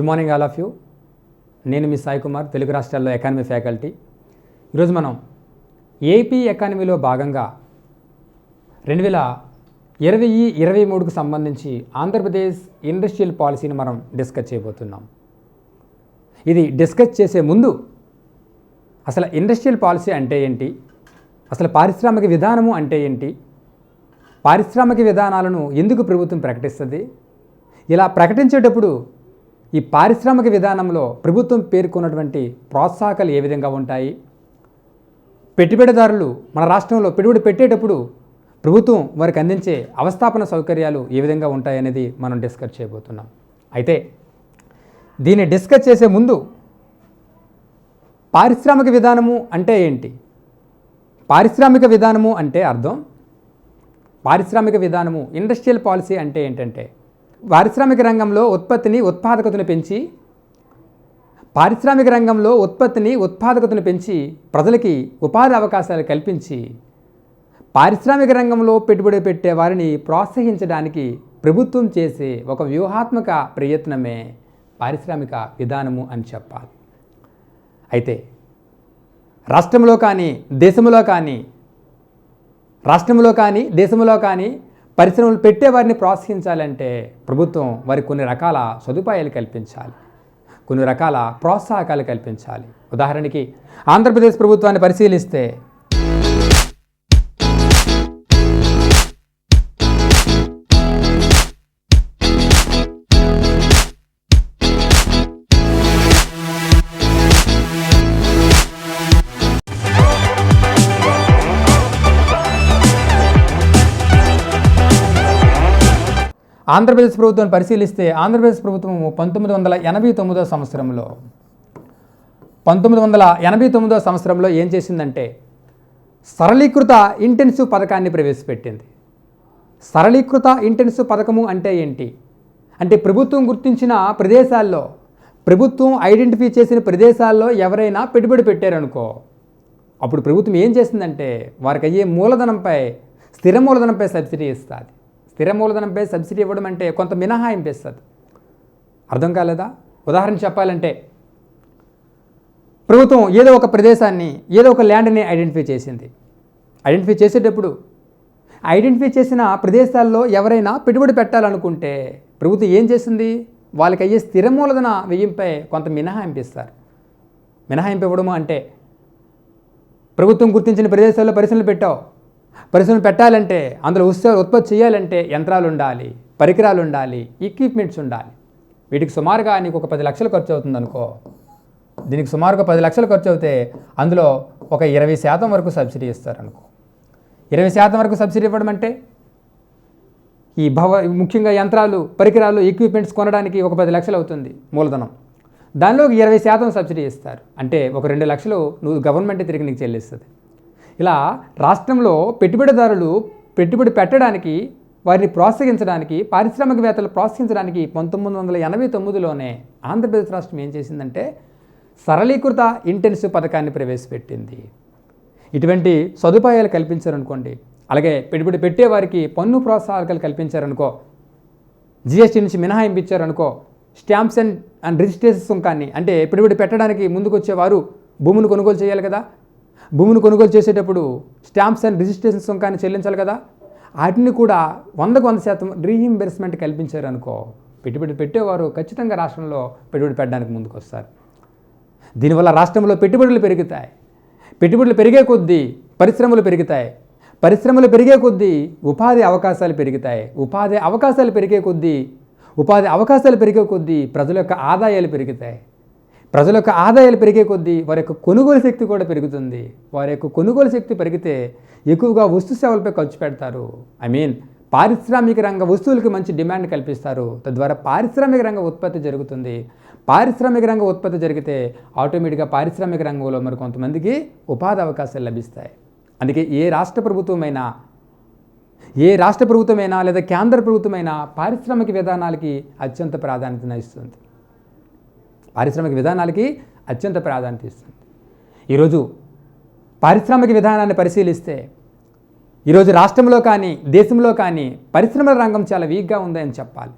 Good morning all of you. నేను మీ సాయి కుమార్, తెలుగు రాష్ట్రాల్లో economy faculty. ఈరోజు మనం ఏపీ ఎకానమీలో భాగంగా 2020-23కు సంబంధించి ఆంధ్రప్రదేశ్ ఇండస్ట్రియల్ పాలసీని మనం డిస్కస్ చేయబోతున్నాం. ఇది డిస్కస్ చేసే ముందు అసలు ఇండస్ట్రియల్ పాలసీ అంటే ఏంటి, అసలు పారిశ్రామిక విధానము అంటే ఏంటి, పారిశ్రామిక విధానాలను ఎందుకు ప్రభుత్వం ప్రకటిస్తుంది, ఇలా ప్రకటించేటప్పుడు ఈ పారిశ్రామిక విధానంలో ప్రభుత్వం పేర్కొన్నటువంటి ప్రోత్సాహకాలు ఏ విధంగా ఉంటాయి, పెట్టుబడిదారులు మన రాష్ట్రంలో పెట్టుబడి పెట్టేటప్పుడు ప్రభుత్వం వారికి అందించే అవస్థాపన సౌకర్యాలు ఏ విధంగా ఉంటాయనేది మనం డిస్కస్ చేయబోతున్నాం. అయితే దీన్ని డిస్కస్ చేసే ముందు పారిశ్రామిక విధానము అంటే ఏంటి, పారిశ్రామిక విధానము అంటే అర్థం, పారిశ్రామిక విధానము ఇండస్ట్రియల్ పాలసీ అంటే ఏంటంటే పారిశ్రామిక రంగంలో ఉత్పత్తిని ఉత్పాదకతను పెంచి ప్రజలకి ఉపాధి అవకాశాలు కల్పించి పారిశ్రామిక రంగంలో పెట్టుబడి పెట్టే వారిని ప్రోత్సహించడానికి ప్రభుత్వం చేసే ఒక వ్యూహాత్మక ప్రయత్నమే పారిశ్రామిక విధానము అని చెప్పాలి. అయితే రాష్ట్రంలో కానీ దేశంలో కానీ పరిశ్రమలు పెట్టే వారిని ప్రోత్సహించాలంటే ప్రభుత్వం వారికి కొన్ని రకాల సదుపాయాలు కల్పించాలి, కొన్ని రకాల ప్రోత్సాహకాలు కల్పించాలి. ఉదాహరణకి ఆంధ్రప్రదేశ్ ప్రభుత్వాన్ని పరిశీలిస్తే ఆంధ్రప్రదేశ్ ప్రభుత్వం 1989 సంవత్సరంలో ఏం చేసిందంటే సరళీకృత ఇంటెన్సివ్ పథకాన్ని ప్రవేశపెట్టింది. సరళీకృత ఇంటెన్సివ్ పథకము అంటే ఏంటి అంటే ప్రభుత్వం ఐడెంటిఫై చేసిన ప్రదేశాల్లో ఎవరైనా పెట్టుబడి పెట్టారనుకో, అప్పుడు ప్రభుత్వం ఏం చేసిందంటే వారికి అయ్యే స్థిర మూలధనంపై సబ్సిడీ ఇస్తుంది. స్థిర మూలధనంపై సబ్సిడీ ఇవ్వడం అంటే కొంత మినహాయింపు ఇస్తుంది. అర్థం కాలేదా? ఉదాహరణ చెప్పాలంటే ప్రభుత్వం ఏదో ఒక ల్యాండ్ని ఐడెంటిఫై చేసింది. ఐడెంటిఫై చేసేటప్పుడు ఐడెంటిఫై చేసిన ప్రదేశాల్లో ఎవరైనా పెట్టుబడి పెట్టాలనుకుంటే ప్రభుత్వం ఏం చేసింది, వాళ్ళకి అయ్యే స్థిర మూలధన వ్యయంపై కొంత మినహాయింపు ఇస్తారు. మినహాయింపు ఇవ్వడము అంటే ప్రభుత్వం గుర్తించిన ప్రదేశాల్లో పరిశ్రమలు పెట్టాలంటే అందులో ఉత్పత్తి చేయాలంటే యంత్రాలు ఉండాలి, పరికరాలు ఉండాలి, ఎక్విప్మెంట్స్ ఉండాలి. వీటికి సుమారుగా నీకు ఒక 10 లక్షలు ఖర్చు అవుతుంది అనుకో. దీనికి సుమారుగా 10 లక్షలు ఖర్చు అవుతే అందులో ఒక 20% వరకు సబ్సిడీ ఇస్తారనుకో. 20% వరకు సబ్సిడీ ఇవ్వడం అంటే ముఖ్యంగా యంత్రాలు, పరికరాలు, ఎక్విప్మెంట్స్ కొనడానికి ఒక 10 లక్షలు అవుతుంది మూలధనం. దానిలో ఒక 20% సబ్సిడీ ఇస్తారు. అంటే ఒక 2 లక్షలు నువ్వు గవర్నమెంట్ తిరిగి నీకు చెల్లిస్తుంది. ఇలా రాష్ట్రంలో పెట్టుబడిదారులు పెట్టుబడి పెట్టడానికి, వారిని ప్రోత్సహించడానికి, పారిశ్రామికవేత్తలు ప్రోత్సహించడానికి 1989లోనే ఆంధ్రప్రదేశ్ రాష్ట్రం ఏం చేసిందంటే సరళీకృత ఇంటెన్సివ్ పథకాన్ని ప్రవేశపెట్టింది. ఇటువంటి సదుపాయాలు కల్పించారనుకోండి, అలాగే పెట్టుబడి పెట్టేవారికి పన్ను ప్రోత్సాహకాలు కల్పించారనుకో, జిఎస్టీ నుంచి మినహాయింపు ఇచ్చారనుకో, స్టాంప్స్ అండ్ రిజిస్ట్రేషన్ సుంకాన్ని, అంటే పెట్టుబడి పెట్టడానికి ముందుకు వచ్చేవారు భూమిని కొనుగోలు చేయాలి కదా, భూమిని కొనుగోలు చేసేటప్పుడు స్టాంప్స్ అండ్ రిజిస్ట్రేషన్ సుంకాన్ని చెల్లించాలి కదా, వాటిని కూడా 100% రీఇంబర్స్మెంట్ కల్పించారు అనుకో, పెట్టుబడి పెట్టేవారు ఖచ్చితంగా రాష్ట్రంలో పెట్టుబడి పెట్టడానికి ముందుకు వస్తారు. దీనివల్ల రాష్ట్రంలో పెట్టుబడులు పెరుగుతాయి. పెట్టుబడులు పెరిగే కొద్దీ పరిశ్రమలు పెరుగుతాయి. పరిశ్రమలు పెరిగే కొద్దీ ఉపాధి అవకాశాలు పెరుగుతాయి. ఉపాధి అవకాశాలు పెరిగే కొద్దీ ప్రజల యొక్క ఆదాయాలు పెరుగుతాయి. ప్రజల యొక్క ఆదాయాలు పెరిగే కొద్దీ వారి యొక్క కొనుగోలు శక్తి కూడా పెరుగుతుంది. వారి యొక్క కొనుగోలు శక్తి పెరిగితే ఎక్కువగా వస్తు సేవలపై ఖర్చు పెడతారు. పారిశ్రామిక రంగ వస్తువులకి మంచి డిమాండ్ కల్పిస్తారు. తద్వారా పారిశ్రామిక రంగ ఉత్పత్తి జరుగుతుంది. పారిశ్రామిక రంగ ఉత్పత్తి జరిగితే ఆటోమేటిక్గా పారిశ్రామిక రంగంలో మరి కొంతమందికి ఉపాధి అవకాశాలు లభిస్తాయి. అందుకే ఏ రాష్ట్ర ప్రభుత్వమైనా లేదా కేంద్ర ప్రభుత్వమైనా పారిశ్రామిక విధానాలకి అత్యంత ప్రాధాన్యత ఇస్తుంది. ఈరోజు పారిశ్రామిక విధానాన్ని పరిశీలిస్తే ఈరోజు రాష్ట్రంలో కానీ దేశంలో కానీ పరిశ్రమల రంగం చాలా వీక్గా ఉందని చెప్పాలి.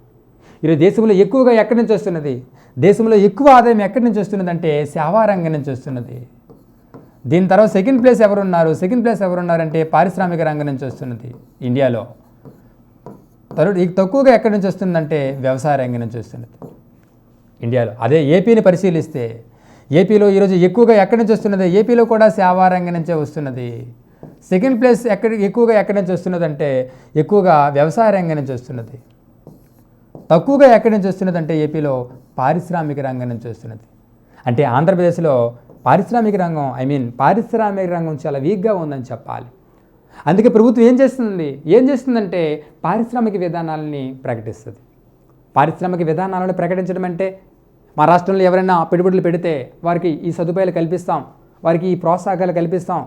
ఈరోజు దేశంలో ఎక్కువగా ఎక్కడి నుంచి వస్తున్నది, దేశంలో ఎక్కువ ఆదాయం ఎక్కడి నుంచి వస్తున్నది అంటే సేవా రంగం నుంచి వస్తున్నది. దీని తర్వాత సెకండ్ ప్లేస్ ఎవరున్నారంటే పారిశ్రామిక రంగం నుంచి వస్తున్నది ఇండియాలో. తక్కువగా ఎక్కడి నుంచి వస్తుందంటే వ్యవసాయ రంగం నుంచి వస్తున్నది ఇండియాలో. అదే ఏపీని పరిశీలిస్తే ఏపీలో ఈరోజు ఎక్కువగా ఎక్కడి నుంచి వస్తున్నది, ఏపీలో కూడా సేవా రంగం నుంచే వస్తున్నది. సెకండ్ ప్లేస్ ఎక్కువగా ఎక్కడి నుంచి వస్తున్నదంటే ఎక్కువగా వ్యవసాయ రంగం నుంచి వస్తున్నది. తక్కువగా ఎక్కడి నుంచి వస్తున్నది అంటే ఏపీలో పారిశ్రామిక రంగం నుంచి వస్తున్నది. అంటే ఆంధ్రప్రదేశ్లో పారిశ్రామిక రంగం చాలా వీక్గా ఉందని చెప్పాలి. అందుకే ప్రభుత్వం ఏం చేస్తుందంటే పారిశ్రామిక విధానాలని ప్రకటిస్తుంది. పారిశ్రామిక విధానాలను ప్రకటించడం అంటే మా రాష్ట్రంలో ఎవరైనా పెట్టుబడులు పెడితే వారికి ఈ సదుపాయాలు కల్పిస్తాం, వారికి ఈ ప్రోత్సాహకాలు కల్పిస్తాం,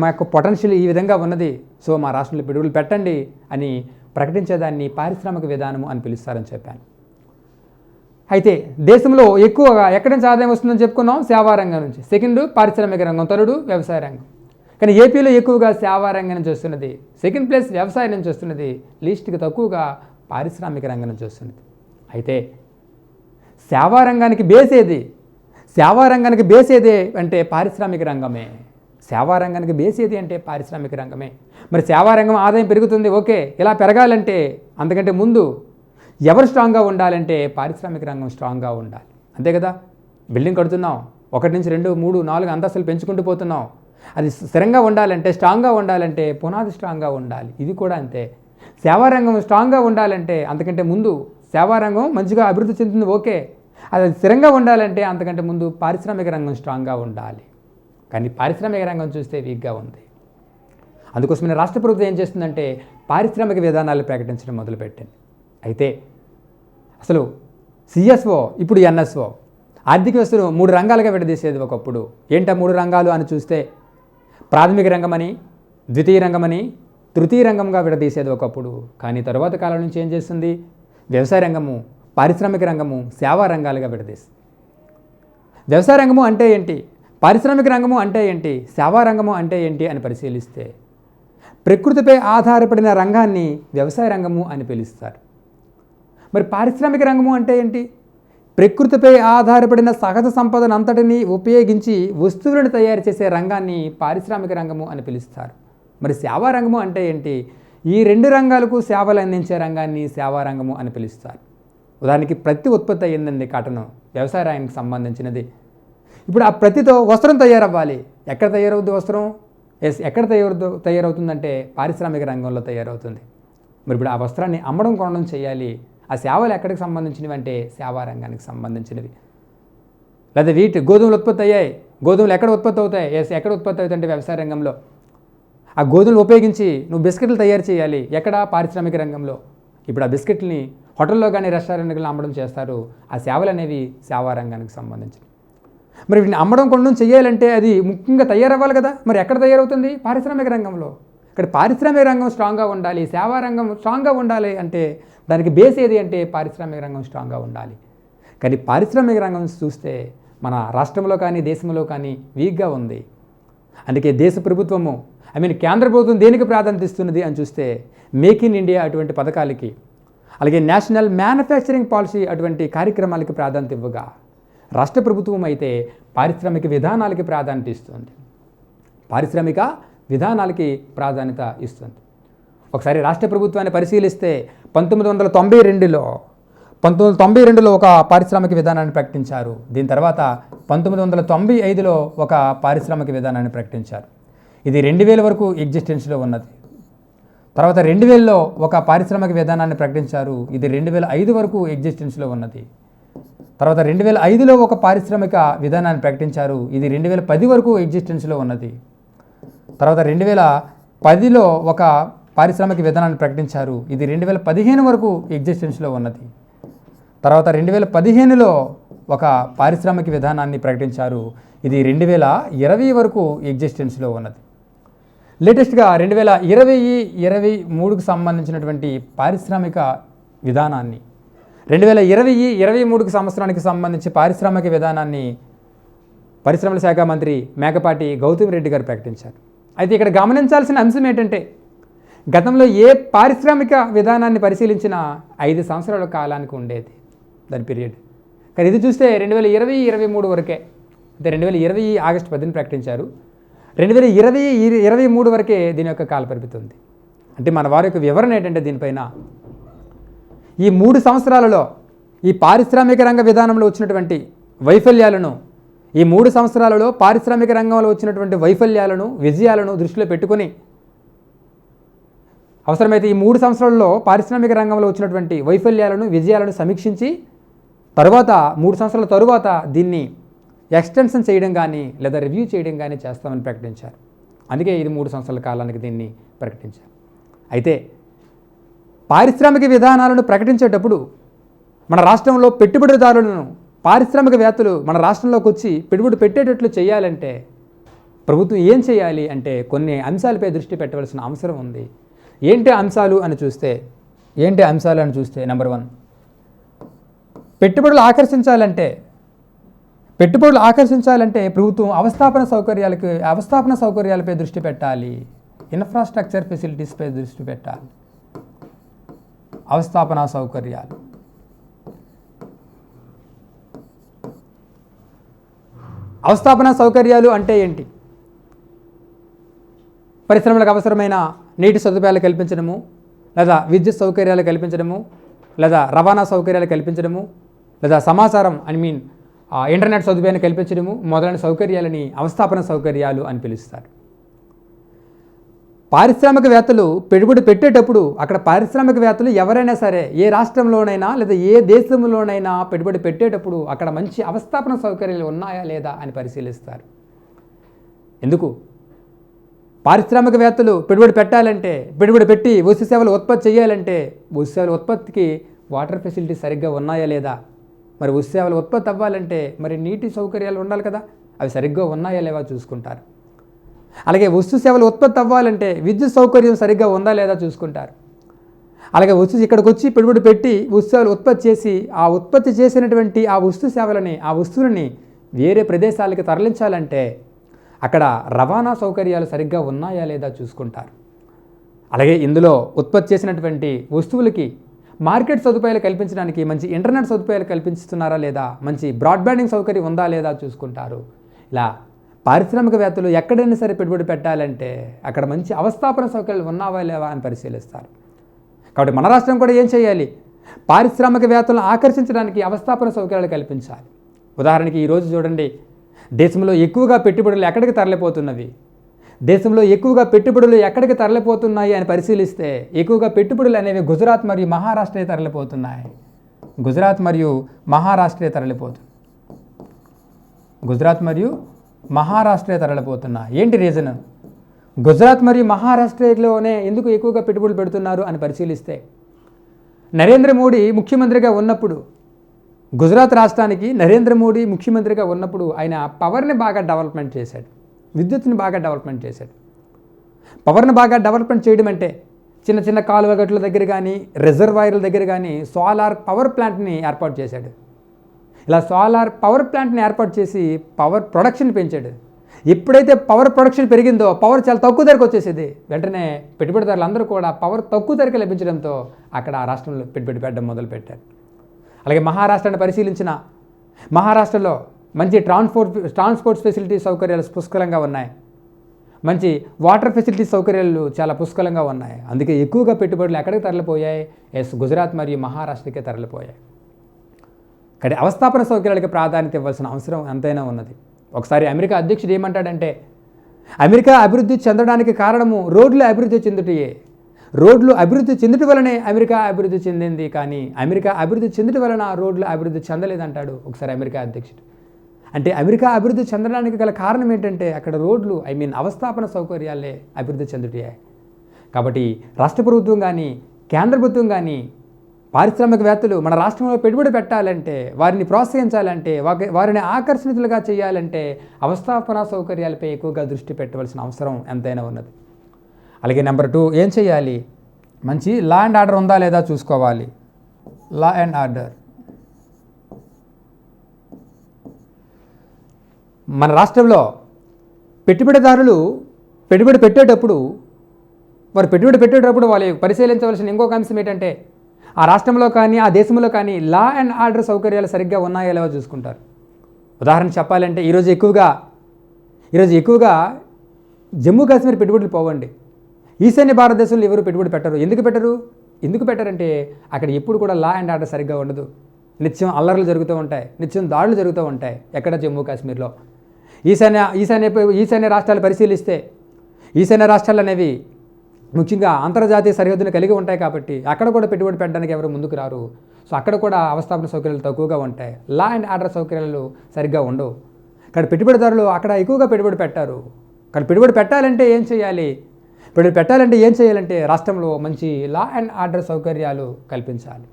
మా యొక్క పొటెన్షియల్ ఈ విధంగా ఉన్నది, సో మా రాష్ట్రంలో పెట్టుబడులు పెట్టండి అని ప్రకటించేదాన్ని పారిశ్రామిక విధానము అని పిలుస్తారని చెప్పాను. అయితే దేశంలో ఎక్కువగా ఎక్కడి నుంచి ఆదాయం వస్తుందని చెప్పుకున్నాం, సేవా రంగం నుంచి. సెకండ్ పారిశ్రామిక రంగం, థర్డ్ వ్యవసాయ రంగం. కానీ ఏపీలో ఎక్కువగా సేవా రంగం నుంచి వస్తున్నది, సెకండ్ ప్లేస్ వ్యవసాయం నుంచి వస్తున్నది, లీస్ట్కి తక్కువగా పారిశ్రామిక రంగం నుంచి వస్తున్నది. అయితే సేవా రంగానికి బేస్ ఏది అంటే పారిశ్రామిక రంగమే. మరి సేవా రంగం ఆదాయం పెరుగుతుంది, ఓకే. ఇలా పెరగాలంటే అంతకంటే ముందు ఎవరు స్ట్రాంగ్గా ఉండాలంటే పారిశ్రామిక రంగం స్ట్రాంగ్గా ఉండాలి. అంతే కదా, బిల్డింగ్ కడుతున్నాం, 1 నుంచి 2, 3, 4 అంతస్తులు పెంచుకుంటూ పోతున్నాం. అది స్థిరంగా ఉండాలంటే, స్ట్రాంగ్గా ఉండాలంటే పునాది స్ట్రాంగ్గా ఉండాలి. ఇది కూడా అంతే. సేవా రంగం స్ట్రాంగ్గా ఉండాలంటే అంతకంటే ముందు సేవా రంగం మంచిగా అభివృద్ధి చెందుతుంది, ఓకే. అది స్థిరంగా ఉండాలంటే అంతకంటే ముందు పారిశ్రామిక రంగం స్ట్రాంగ్గా ఉండాలి. కానీ పారిశ్రామిక రంగం చూస్తే వీక్గా ఉంది. అందుకోసమే రాష్ట్ర ప్రభుత్వం ఏం చేస్తుందంటే పారిశ్రామిక విధానాలు ప్రకటించడం మొదలుపెట్టింది. అయితే అసలు సిఎస్ఓ, ఇప్పుడు ఎన్ఎస్ఓ, ఆర్థిక వ్యవస్థను 3 రంగాలుగా విడదీసేది ఒకప్పుడు. ఏంటా 3 రంగాలు అని చూస్తే ప్రాథమిక రంగమని, ద్వితీయ రంగమని, తృతీయ రంగంగా విడదీసేది ఒకప్పుడు. కానీ తరువాత కాలం నుంచి ఏం చేస్తుంది, వ్యవసాయ రంగము, పారిశ్రామిక రంగము, సేవా రంగాలుగా విడదీస్తుంది. వ్యవసాయ రంగము అంటే ఏంటి, పారిశ్రామిక రంగము అంటే ఏంటి, సేవా రంగము అంటే ఏంటి అని పరిశీలిస్తే ప్రకృతిపై ఆధారపడిన రంగాన్ని వ్యవసాయ రంగము అని పిలుస్తారు. మరి పారిశ్రామిక రంగము అంటే ఏంటి, ప్రకృతిపై ఆధారపడిన సహజ సంపదనంతటినీ ఉపయోగించి వస్తువులను తయారు చేసే రంగాన్ని పారిశ్రామిక రంగము అని పిలుస్తారు. మరి సేవా రంగము అంటే ఏంటి, ఈ 2 రంగాలకు సేవలు అందించే రంగాన్ని సేవా రంగము అని పిలుస్తారు. ఉదాహరణకి ప్రతి ఉత్పత్తి అయ్యిందండి, కాటను, వ్యవసాయ రంగానికి సంబంధించినది. ఇప్పుడు ఆ ప్రతితో వస్త్రం తయారవ్వాలి. ఎక్కడ తయారవుతుంది వస్త్రం, ఎక్కడ తయారవుతుందంటే పారిశ్రామిక రంగంలో తయారవుతుంది. మరి ఇప్పుడు ఆ వస్త్రాన్ని అమ్మడం కొనడం చేయాలి. ఆ సేవలు ఎక్కడికి సంబంధించినవి అంటే సేవా రంగానికి సంబంధించినవి. లేదా గోధుమలు ఉత్పత్తి అయ్యాయి, గోధుమలు ఎక్కడ ఉత్పత్తి అవుతాయి, ఎక్కడ ఉత్పత్తి అవుతాయి అంటే వ్యవసాయ రంగంలో. ఆ గోధుమలు ఉపయోగించి నువ్వు బిస్కెట్లు తయారు చేయాలి, ఎక్కడ, పారిశ్రామిక రంగంలో. ఇప్పుడు ఆ బిస్కెట్ని హోటల్లో కానీ రెస్టారెంట్లలో అమ్మడం చేస్తారు. ఆ సేవలు అనేవి సేవా రంగానికి సంబంధించినవి. మరి వీటిని అమ్మడం కొనడం చేయాలంటే అది ముఖ్యంగా తయారవ్వాలి కదా. మరి ఎక్కడ తయారవుతుంది, పారిశ్రామిక రంగంలో. ఇక్కడ పారిశ్రామిక రంగం స్ట్రాంగ్గా ఉండాలి, సేవా రంగం స్ట్రాంగ్గా ఉండాలి అంటే దానికి బేస్ ఏది అంటే పారిశ్రామిక రంగం స్ట్రాంగ్గా ఉండాలి. కానీ పారిశ్రామిక రంగం చూస్తే మన రాష్ట్రంలో కానీ దేశంలో కానీ వీక్గా ఉంది. అందుకే దేశ ప్రభుత్వము కేంద్ర ప్రభుత్వం దేనికి ప్రాధాన్యత ఇస్తున్నది అని చూస్తే మేక్ ఇన్ ఇండియా అటువంటి పథకాలకి, అలాగే నేషనల్ మ్యానుఫ్యాక్చరింగ్ పాలసీ అటువంటి కార్యక్రమాలకి ప్రాధాన్యత ఇవ్వగా, రాష్ట్ర ప్రభుత్వం అయితే పారిశ్రామిక విధానాలకి ప్రాధాన్యత ఇస్తుంది. ఒకసారి రాష్ట్ర ప్రభుత్వాన్ని పరిశీలిస్తే 1992లో ఒక పారిశ్రామిక విధానాన్ని ప్రకటించారు. దీని తర్వాత 1995లో ఒక పారిశ్రామిక విధానాన్ని ప్రకటించారు. ఇది 2000 వరకు ఎగ్జిస్టెన్స్లో ఉన్నది. తర్వాత 2000లో ఒక పారిశ్రామిక విధానాన్ని ప్రకటించారు. ఇది 2005 వరకు ఎగ్జిస్టెన్స్లో ఉన్నది. తర్వాత 2005లో ఒక పారిశ్రామిక విధానాన్ని ప్రకటించారు. ఇది 2010 వరకు ఎగ్జిస్టెన్స్లో ఉన్నది. తర్వాత 2010లో ఒక పారిశ్రామిక విధానాన్ని ప్రకటించారు. ఇది 2015 వరకు ఎగ్జిస్టెన్స్లో ఉన్నది. తర్వాత 2015లో ఒక పారిశ్రామిక విధానాన్ని ప్రకటించారు. ఇది 2020 వరకు ఎగ్జిస్టెన్స్లో ఉన్నది. లేటెస్ట్గా 2020-23కు సంబంధించినటువంటి పారిశ్రామిక విధానాన్ని 2020-23 సంవత్సరానికి సంబంధించి పారిశ్రామిక విధానాన్ని పరిశ్రమల శాఖ మంత్రి మేకపాటి గౌతమ్ రెడ్డి గారు ప్రకటించారు. అయితే ఇక్కడ గమనించాల్సిన అంశం ఏంటంటే గతంలో ఏ పారిశ్రామిక విధానాన్ని పరిశీలించినా 5 సంవత్సరాల కాలానికి ఉండేది దాని పీరియడ్. కానీ ఇది చూస్తే 2020-23 వరకే, అంటే 2020 ఆగస్టు 10ని ప్రకటించారు, 2020-23 వరకే దీని యొక్క కాల పరిమితి ఉంది. అంటే మన వారి యొక్క వివరణ ఏంటంటే దీనిపైన ఈ 3 సంవత్సరాలలో ఈ పారిశ్రామిక రంగ విధానంలో వచ్చినటువంటి వైఫల్యాలను, ఈ 3 సంవత్సరాలలో పారిశ్రామిక రంగంలో వచ్చినటువంటి వైఫల్యాలను, విజయాలను దృష్టిలో పెట్టుకొని, అవసరమైతే ఈ 3 సంవత్సరాలలో పారిశ్రామిక రంగంలో వచ్చినటువంటి వైఫల్యాలను, విజయాలను సమీక్షించి తరువాత 3 సంవత్సరాల తరువాత దీన్ని ఎక్స్టెన్షన్ చేయడం కానీ లేదా రివ్యూ చేయడం కానీ చేస్తామని ప్రకటించారు. అందుకే ఇది 3 సంవత్సరాల కాలానికి దీన్ని ప్రకటించారు. అయితే పారిశ్రామిక విధానాలను ప్రకటించేటప్పుడు మన రాష్ట్రంలో పెట్టుబడిదారులను, పారిశ్రామికవేత్తలు మన రాష్ట్రంలోకి వచ్చి పెట్టుబడి పెట్టేటట్లు చేయాలంటే ప్రభుత్వం ఏం చేయాలి అంటే కొన్ని అంశాలపై దృష్టి పెట్టవలసిన అవసరం ఉంది. ఏంటి అంశాలు అని చూస్తే నెంబర్ 1, పెట్టుబడులు ఆకర్షించాలంటే ప్రభుత్వం అవస్థాపన సౌకర్యాలపై దృష్టి పెట్టాలి. ఇన్ఫ్రాస్ట్రక్చర్ ఫెసిలిటీస్పై దృష్టి పెట్టాలి. అవస్థాపన సౌకర్యాలు అంటే ఏంటి? పరిశ్రమలకు అవసరమైన నీటి సదుపాయాలు కల్పించడము, లేదా విద్యుత్ సౌకర్యాలు కల్పించడము, లేదా రవాణా సౌకర్యాలు కల్పించడము, లేదా సమాచారం ఇంటర్నెట్ సదుపాయాన్ని కల్పించడము మొదలైన సౌకర్యాలని అవస్థాపన సౌకర్యాలు అని పిలుస్తారు. పారిశ్రామికవేత్తలు పెట్టుబడి పెట్టేటప్పుడు అక్కడ పారిశ్రామికవేత్తలు ఎవరైనా సరే ఏ రాష్ట్రంలోనైనా లేదా ఏ దేశంలోనైనా పెట్టుబడి పెట్టేటప్పుడు అక్కడ మంచి అవస్థాపన సౌకర్యాలు ఉన్నాయా లేదా అని పరిశీలిస్తారు. ఎందుకు? పారిశ్రామికవేత్తలు పెట్టుబడి పెట్టి వస్తు సేవలు ఉత్పత్తి చేయాలంటే వస్తు సేవల ఉత్పత్తికి వాటర్ ఫెసిలిటీస్ సరిగ్గా ఉన్నాయా లేదా? మరి వస్తు సేవలు ఉత్పత్తి అవ్వాలంటే మరి నీటి సౌకర్యాలు ఉండాలి కదా, అవి సరిగ్గా ఉన్నాయా లేవా చూసుకుంటారు. అలాగే వస్తు సేవలు ఉత్పత్తి అవ్వాలంటే విద్యుత్ సౌకర్యం సరిగ్గా ఉందా లేదా చూసుకుంటారు. అలాగే ఇక్కడికి వచ్చి పెట్టుబడి పెట్టి వస్తు సేవలు ఉత్పత్తి చేసి ఆ ఉత్పత్తి చేసినటువంటి ఆ వస్తువులని వేరే ప్రదేశాలకి తరలించాలంటే అక్కడ రవాణా సౌకర్యాలు సరిగ్గా ఉన్నాయా లేదా చూసుకుంటారు. అలాగే ఇందులో ఉత్పత్తి చేసినటువంటి వస్తువులకి మార్కెట్ సదుపాయాలు కల్పించడానికి మంచి ఇంటర్నెట్ సదుపాయాలు కల్పిస్తున్నారా లేదా, మంచి బ్రాడ్బ్యాండింగ్ సౌకర్యం ఉందా లేదా చూసుకుంటారు. ఇలా పారిశ్రామికవేత్తలు ఎక్కడైనా సరే పెట్టుబడి పెట్టాలంటే అక్కడ మంచి అవస్థాపన సౌకర్యాలు ఉన్నావా లేవా అని పరిశీలిస్తారు. కాబట్టి మన రాష్ట్రం కూడా ఏం చేయాలి? పారిశ్రామికవేత్తలను ఆకర్షించడానికి అవస్థాపన సౌకర్యాలు కల్పించాలి. ఉదాహరణకి ఈరోజు చూడండి, దేశంలో ఎక్కువగా పెట్టుబడులు ఎక్కడికి తరలిపోతున్నాయి అని పరిశీలిస్తే ఎక్కువగా పెట్టుబడులు అనేవి గుజరాత్ మరియు మహారాష్ట్రే తరలిపోతున్నాయి. ఏంటి రీజన్? గుజరాత్ మరియు మహారాష్ట్రలోనే ఎందుకు ఎక్కువగా పెట్టుబడులు పెడుతున్నారు అని పరిశీలిస్తే, నరేంద్ర మోడీ ముఖ్యమంత్రిగా ఉన్నప్పుడు, గుజరాత్ రాష్ట్రానికి నరేంద్ర మోడీ ముఖ్యమంత్రిగా ఉన్నప్పుడు ఆయన పవర్ని బాగా డెవలప్మెంట్ చేశాడు, విద్యుత్ని బాగా డెవలప్మెంట్ చేశాడు. పవర్ని బాగా డెవలప్మెంట్ చేయడం అంటే చిన్న చిన్న కాలువగట్ల దగ్గర కానీ రిజర్వాయర్ల దగ్గర కానీ సోలార్ పవర్ ప్లాంట్ని ఏర్పాటు చేశాడు. ఇలా సోలార్ పవర్ ప్లాంట్ని ఏర్పాటు చేసి పవర్ ప్రొడక్షన్ పెంచాడు. ఎప్పుడైతే పవర్ ప్రొడక్షన్ పెరిగిందో పవర్ చాలా తక్కువ ధరకు వచ్చేసేది. వెంటనే పెట్టుబడిదారులు అందరూ కూడా పవర్ తక్కువ ధరకు లభించడంతో అక్కడ ఆ రాష్ట్రంలో పెట్టుబడి పెట్టడం మొదలుపెట్టారు. అలాగే మహారాష్ట్రాన్ని పరిశీలించిన మహారాష్ట్రలో మంచి ట్రాన్స్పోర్ట్ ఫెసిలిటీ సౌకర్యాలు పుష్కలంగా ఉన్నాయి. మంచి వాటర్ ఫెసిలిటీ సౌకర్యాలు చాలా పుష్కలంగా ఉన్నాయి. అందుకే ఎక్కువగా పెట్టుబడులు ఎక్కడికి తరలిపోయాయి? గుజరాత్ మరియు మహారాష్ట్రకే తరలిపోయాయి. కానీ అవస్థాపన సౌకర్యాలకు ప్రాధాన్యత ఇవ్వాల్సిన అవసరం ఎంతైనా ఉన్నది. ఒకసారి అమెరికా అధ్యక్షుడు ఏమంటాడంటే, అమెరికా అభివృద్ధి చెందడానికి కారణము రోడ్లు అభివృద్ధి చెందుటయే. రోడ్లు అభివృద్ధి చెందుట వలనే అమెరికా అభివృద్ధి చెందింది, కానీ అమెరికా అభివృద్ధి చెందుట వలన రోడ్లు అభివృద్ధి చెందలేదంటాడు ఒకసారి అమెరికా అధ్యక్షుడు. అంటే అమెరికా అభివృద్ధి చెందడానికి గల కారణం ఏంటంటే అక్కడ రోడ్లు అవస్థాపన సౌకర్యాలే అభివృద్ధి చెందుతాయి. కాబట్టి రాష్ట్ర ప్రభుత్వం కానీ కేంద్ర ప్రభుత్వం కానీ పారిశ్రామికవేత్తలు మన రాష్ట్రంలో పెట్టుబడి పెట్టాలంటే, వారిని ప్రోత్సహించాలంటే, వారిని ఆకర్షణీయులుగా చేయాలంటే అవస్థాపన సౌకర్యాలపై ఎక్కువగా దృష్టి పెట్టవలసిన అవసరం ఎంతైనా ఉన్నది. అలాగే నెంబర్ 2 ఏం చేయాలి? మంచి లా అండ్ ఆర్డర్ ఉందా లేదా చూసుకోవాలి. లా అండ్ ఆర్డర్ మన రాష్ట్రంలో పెట్టుబడిదారులు పెట్టుబడి పెట్టేటప్పుడు వారు పెట్టుబడి పెట్టేటప్పుడు వాళ్ళు పరిశీలించవలసిన ఇంకొక అంశం ఏంటంటే ఆ రాష్ట్రంలో కానీ ఆ దేశంలో కానీ లా అండ్ ఆర్డర్ సౌకర్యాలు సరిగ్గా ఉన్నాయో లేవో చూసుకుంటారు. ఉదాహరణ చెప్పాలంటే ఈరోజు ఎక్కువగా జమ్మూ కాశ్మీర్ పెట్టుబడులు పోవండి. ఈశాన్య భారతదేశంలో ఎవరు పెట్టుబడి పెట్టరు. ఎందుకు పెట్టరంటే అక్కడ ఎప్పుడు కూడా లా అండ్ ఆర్డర్ సరిగ్గా ఉండదు. నిత్యం జరుగుతూ ఉంటాయి, నిత్యం దాడులు జరుగుతూ ఉంటాయి. ఎక్కడ? జమ్మూ కాశ్మీర్లో. ఈశాన్య రాష్ట్రాలు పరిశీలిస్తే ఈశాన్య రాష్ట్రాలు అనేవి ముఖ్యంగా అంతర్జాతీయ సరిహద్దును కలిగి ఉంటాయి కాబట్టి అక్కడ కూడా పెట్టుబడి పెట్టడానికి ఎవరు ముందుకు రారు. సో అక్కడ కూడా అవస్థాపన సౌకర్యాలు తక్కువగా ఉంటాయి, లా అండ్ ఆర్డర్ సౌకర్యాలు సరిగ్గా ఉండవు. అక్కడ పెట్టుబడిదారులు అక్కడ ఎక్కువగా పెట్టుబడి పెట్టారు. అక్కడ పెట్టుబడి పెట్టాలంటే ఏం చేయాలంటే రాష్ట్రంలో మంచి లా అండ్ ఆర్డర్ సౌకర్యాలు కల్పించాలి.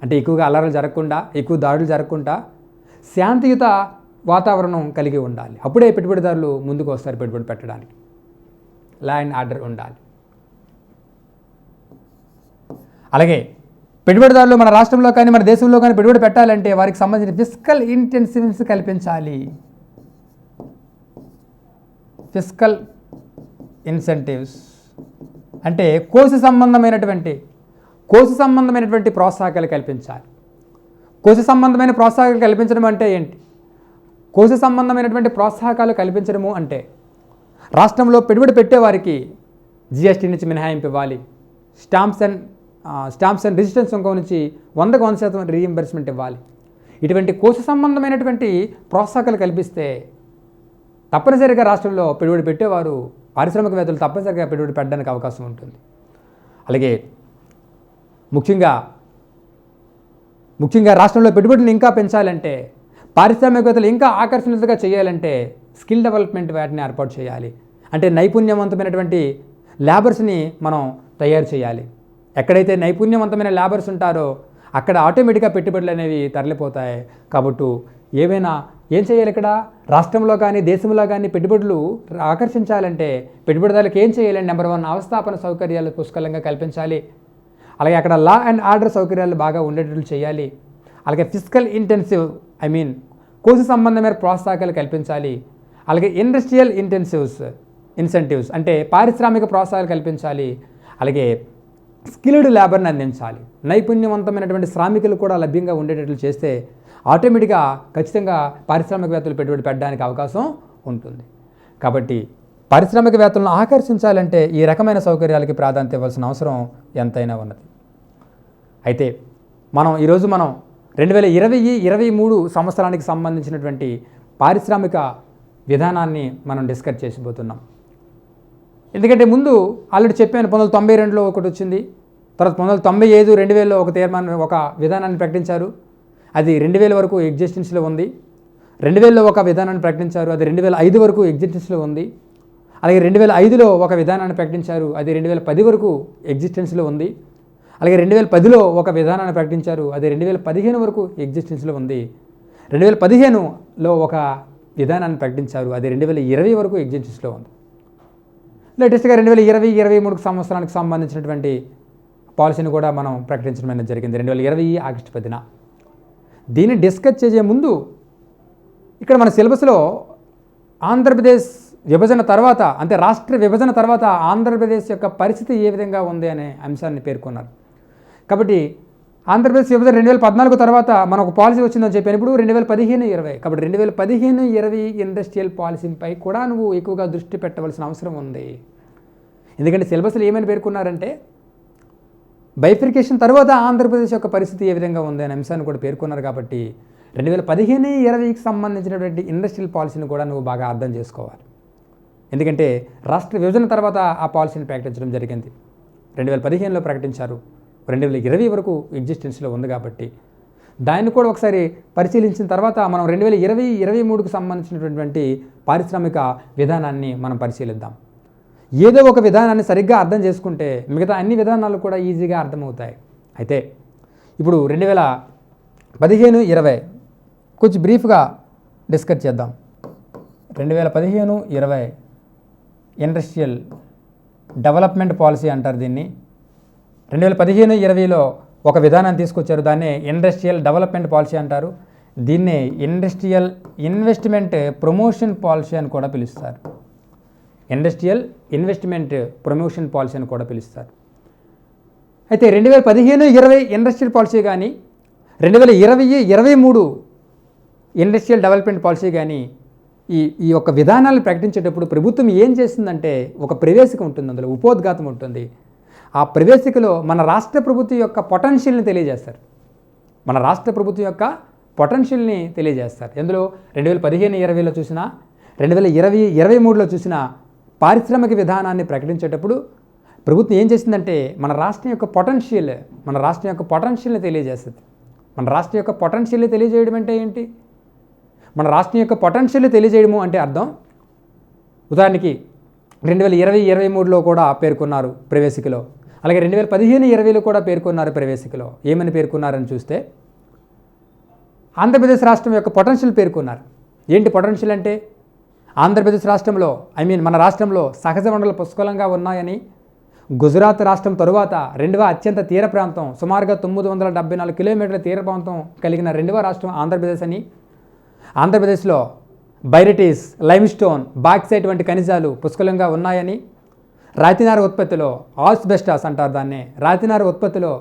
అంటే ఎక్కువగా అల్లర్లు జరగకుండా, ఎక్కువ దాడులు జరగకుండా శాంతియుత వాతావరణం కలిగి ఉండాలి. అప్పుడే పెట్టుబడిదారులు ముందుకు వస్తారు పెట్టుబడి పెట్టడానికి. లా అండ్ ఆర్డర్ ఉండాలి. అలాగే పెట్టుబడిదారులు మన రాష్ట్రంలో కానీ మన దేశంలో కానీ పెట్టుబడి పెట్టాలంటే వారికి సంబంధించిన ఫిస్కల్ ఇంటెన్సివ్స్ కల్పించాలి. ఫిస్కల్ ఇన్సెంటివ్స్ అంటే కోశ సంబంధమైనటువంటి ప్రోత్సాహకాలు కల్పించాలి. కోశ సంబంధమైన ప్రోత్సాహకాలు కల్పించడం అంటే ఏంటి? కోశ సంబంధమైనటువంటి ప్రోత్సాహకాలు కల్పించడము అంటే రాష్ట్రంలో పెట్టుబడి పెట్టేవారికి జిఎస్టీ నుంచి మినహాయింపు ఇవ్వాలి. స్టాంప్స్ అండ్ రిజిస్ట్రేషన్ సుంకం నుంచి 100% రీయింబర్స్మెంట్ ఇవ్వాలి. ఇటువంటి కోశ సంబంధమైనటువంటి ప్రోత్సాహకాలు కల్పిస్తే తప్పనిసరిగా రాష్ట్రంలో పెట్టుబడి పెట్టేవారు, పారిశ్రామికవేత్తలు తప్పనిసరిగా పెట్టుబడి పెట్టడానికి అవకాశం ఉంటుంది. అలాగే ముఖ్యంగా రాష్ట్రంలో పెట్టుబడులను ఇంకా పెంచాలంటే, పారిశ్రామికవేత్తలు ఇంకా ఆకర్షణీయంగా చేయాలంటే స్కిల్ డెవలప్మెంట్ వాటిని ఏర్పాటు చేయాలి. అంటే నైపుణ్యవంతమైనటువంటి లేబర్స్ని మనం తయారు చేయాలి. ఎక్కడైతే నైపుణ్యవంతమైన లేబర్స్ ఉంటారో అక్కడ ఆటోమేటిక్గా పెట్టుబడులు అనేవి తరలిపోతాయి. కాబట్టి ఏం చేయాలి? ఇక్కడ రాష్ట్రంలో కానీ దేశంలో కానీ పెట్టుబడులు ఆకర్షించాలంటే పెట్టుబడిదారులకు ఏం చేయాలి? నెంబర్ 1 అవస్థాపన సౌకర్యాలు పుష్కలంగా కల్పించాలి. అలాగే అక్కడ లా అండ్ ఆర్డర్ సౌకర్యాలు బాగా ఉండేటట్లు చేయాలి. అలాగే ఫిస్కల్ కోశ సంబంధమైన ప్రోత్సాహకాలు కల్పించాలి. అలాగే ఇండస్ట్రియల్ ఇన్సెంటివ్స్ అంటే పారిశ్రామిక ప్రోత్సాహాలు కల్పించాలి. అలాగే స్కిల్డ్ లేబర్ని అందించాలి. నైపుణ్యవంతమైనటువంటి శ్రామికులు కూడా లభ్యంగా ఉండేటట్లు చేస్తే ఆటోమేటిక్గా ఖచ్చితంగా పారిశ్రామికవేత్తలు పెట్టుబడి పెట్టడానికి అవకాశం ఉంటుంది. కాబట్టి పారిశ్రామికవేత్తలను ఆకర్షించాలంటే ఈ రకమైన సౌకర్యాలకి ప్రాధాన్యత ఇవ్వాల్సిన అవసరం ఎంతైనా ఉన్నది. అయితే ఈరోజు మనం 2020-23 సంవత్సరానికి సంబంధించినటువంటి పారిశ్రామిక విధానాన్ని మనం డిస్కస్ చేసిపోతున్నాం. ఎందుకంటే ముందు ఆల్రెడీ చెప్పాను, 1992లో ఒకటి వచ్చింది. తర్వాత 1995, 2000లో ఒక విధానాన్ని ప్రకటించారు. అది 2000 వరకు ఎగ్జిస్టెన్స్లో ఉంది. 2000లో ఒక విధానాన్ని ప్రకటించారు, అది 2005 వరకు ఎగ్జిస్టెన్స్లో ఉంది. అలాగే 2005లో ఒక విధానాన్ని ప్రకటించారు, అది 2010 వరకు ఎగ్జిస్టెన్స్లో ఉంది. అలాగే 2010లో ఒక విధానాన్ని ప్రకటించారు, అది 2015 వరకు ఎగ్జిస్టెన్స్లో ఉంది. 2015లో ఒక విధానాన్ని ప్రకటించారు, అది 2020 వరకు ఎగ్జిస్టెన్స్లో ఉంది. లేటెస్ట్గా 2020-23 సంవత్సరానికి సంబంధించినటువంటి పాలసీని కూడా మనం ప్రకటించడం అనేది జరిగింది 2020 ఆగస్టు 10న. దీన్ని డిస్కస్ చేసే ముందు ఇక్కడ మన సిలబస్లో ఆంధ్రప్రదేశ్ విభజన తర్వాత, అంటే రాష్ట్ర విభజన తర్వాత ఆంధ్రప్రదేశ్ యొక్క పరిస్థితి ఏ విధంగా ఉంది అనే అంశాన్ని పేర్కొన్నారు. కాబట్టి ఆంధ్రప్రదేశ్ విభజన 2014 తర్వాత మనకు పాలసీ వచ్చిందని చెప్పాను. ఇప్పుడు 2015-20 కాబట్టి 2015-20 ఇండస్ట్రియల్ పాలసీపై కూడా నువ్వు ఎక్కువగా దృష్టి పెట్టవలసిన అవసరం ఉంది. ఎందుకంటే సిలబస్లో ఏమని పేర్కొన్నారంటే బైఫికేషన్ తర్వాత ఆంధ్రప్రదేశ్ యొక్క పరిస్థితి ఏ విధంగా ఉంది అనే అంశాన్ని కూడా పేర్కొన్నారు. కాబట్టి 2015-20కి సంబంధించినటువంటి ఇండస్ట్రియల్ పాలసీని కూడా నువ్వు బాగా అర్థం చేసుకోవాలి. ఎందుకంటే రాష్ట్ర విభజన తర్వాత ఆ పాలసీని ప్రకటించడం జరిగింది. 2015లో ప్రకటించారు, 2020 వరకు ఎగ్జిస్టెన్స్లో ఉంది. కాబట్టి దాన్ని కూడా ఒకసారి పరిశీలించిన తర్వాత మనం 2020-23కి సంబంధించినటువంటి పారిశ్రామిక విధానాన్ని మనం పరిశీలిద్దాం. ఏదో ఒక విధానాన్ని సరిగ్గా అర్థం చేసుకుంటే మిగతా అన్ని విధానాలు కూడా ఈజీగా అర్థమవుతాయి. అయితే ఇప్పుడు 2015-20 కొంచెం బ్రీఫ్గా డిస్కస్ చేద్దాం. 2015-20 ఇండస్ట్రియల్ డెవలప్మెంట్ పాలసీ అంటారు దీన్ని. 2015-20లో ఒక విధానాన్ని తీసుకొచ్చారు, దాన్నే ఇండస్ట్రియల్ డెవలప్మెంట్ పాలసీ అంటారు. దీన్నే ఇండస్ట్రియల్ ఇన్వెస్ట్మెంట్ ప్రమోషన్ పాలసీ అని కూడా పిలుస్తారు. ఇండస్ట్రియల్ ఇన్వెస్ట్మెంట్ ప్రమోషన్ పాలసీ అని కూడా పిలుస్తారు. అయితే 2015-20 ఇండస్ట్రియల్ పాలసీ కానీ 2020-23 ఇండస్ట్రియల్ డెవలప్మెంట్ పాలసీ కానీ ఈ యొక్క విధానాలు ప్రకటించేటప్పుడు ప్రభుత్వం ఏం చేస్తుందంటే ఒక ప్రవేశిక ఉంటుంది, అందులో ఉపోద్ఘాతం ఉంటుంది. ఆ ప్రవేశికలో మన రాష్ట్ర ప్రభుత్వం యొక్క పొటెన్షియల్ని తెలియజేస్తారు. మన రాష్ట్ర ప్రభుత్వం యొక్క పొటెన్షియల్ని తెలియజేస్తారు. ఎందులో 2015-20లో చూసినా 2020-23లో చూసినా పారిశ్రామిక విధానాన్ని ప్రకటించేటప్పుడు ప్రభుత్వం ఏం చేసిందంటే మన రాష్ట్రం యొక్క పొటెన్షియల్ని తెలియజేస్తుంది. మన రాష్ట్రం యొక్క పొటెన్షియల్ని తెలియజేయడం అంటే ఏంటి? మన రాష్ట్రం యొక్క పొటెన్షియల్ని తెలియజేయడము అంటే అర్థం, ఉదాహరణకి 2020-23లో కూడా పేర్కొన్నారు ప్రవేశికలో, అలాగే 2015-20లో కూడా పేర్కొన్నారు ప్రవేశికలో. ఏమని పేర్కొన్నారని చూస్తే ఆంధ్రప్రదేశ్ రాష్ట్రం యొక్క పొటెన్షియల్ పేర్కొన్నారు. ఏంటి పొటెన్షియల్ అంటే? ఆంధ్రప్రదేశ్ రాష్ట్రంలో మన రాష్ట్రంలో సహజ వనరులు పుష్కలంగా ఉన్నాయని, గుజరాత్ రాష్ట్రం తరువాత రెండవ అత్యంత తీర ప్రాంతం, సుమారుగా 974 కిలోమీటర్ల తీర ప్రాంతం కలిగిన రెండవ రాష్ట్రం ఆంధ్రప్రదేశ్ అని, ఆంధ్రప్రదేశ్లో బైరిటీస్, లైమ్స్టోన్, బాక్సైట్ వంటి ఖనిజాలు పుష్కలంగా ఉన్నాయని, రాతినార ఉత్పత్తిలో ఆస్బెస్టాస్ అంటారు దాన్ని, రాతినార ఉత్పత్తిలో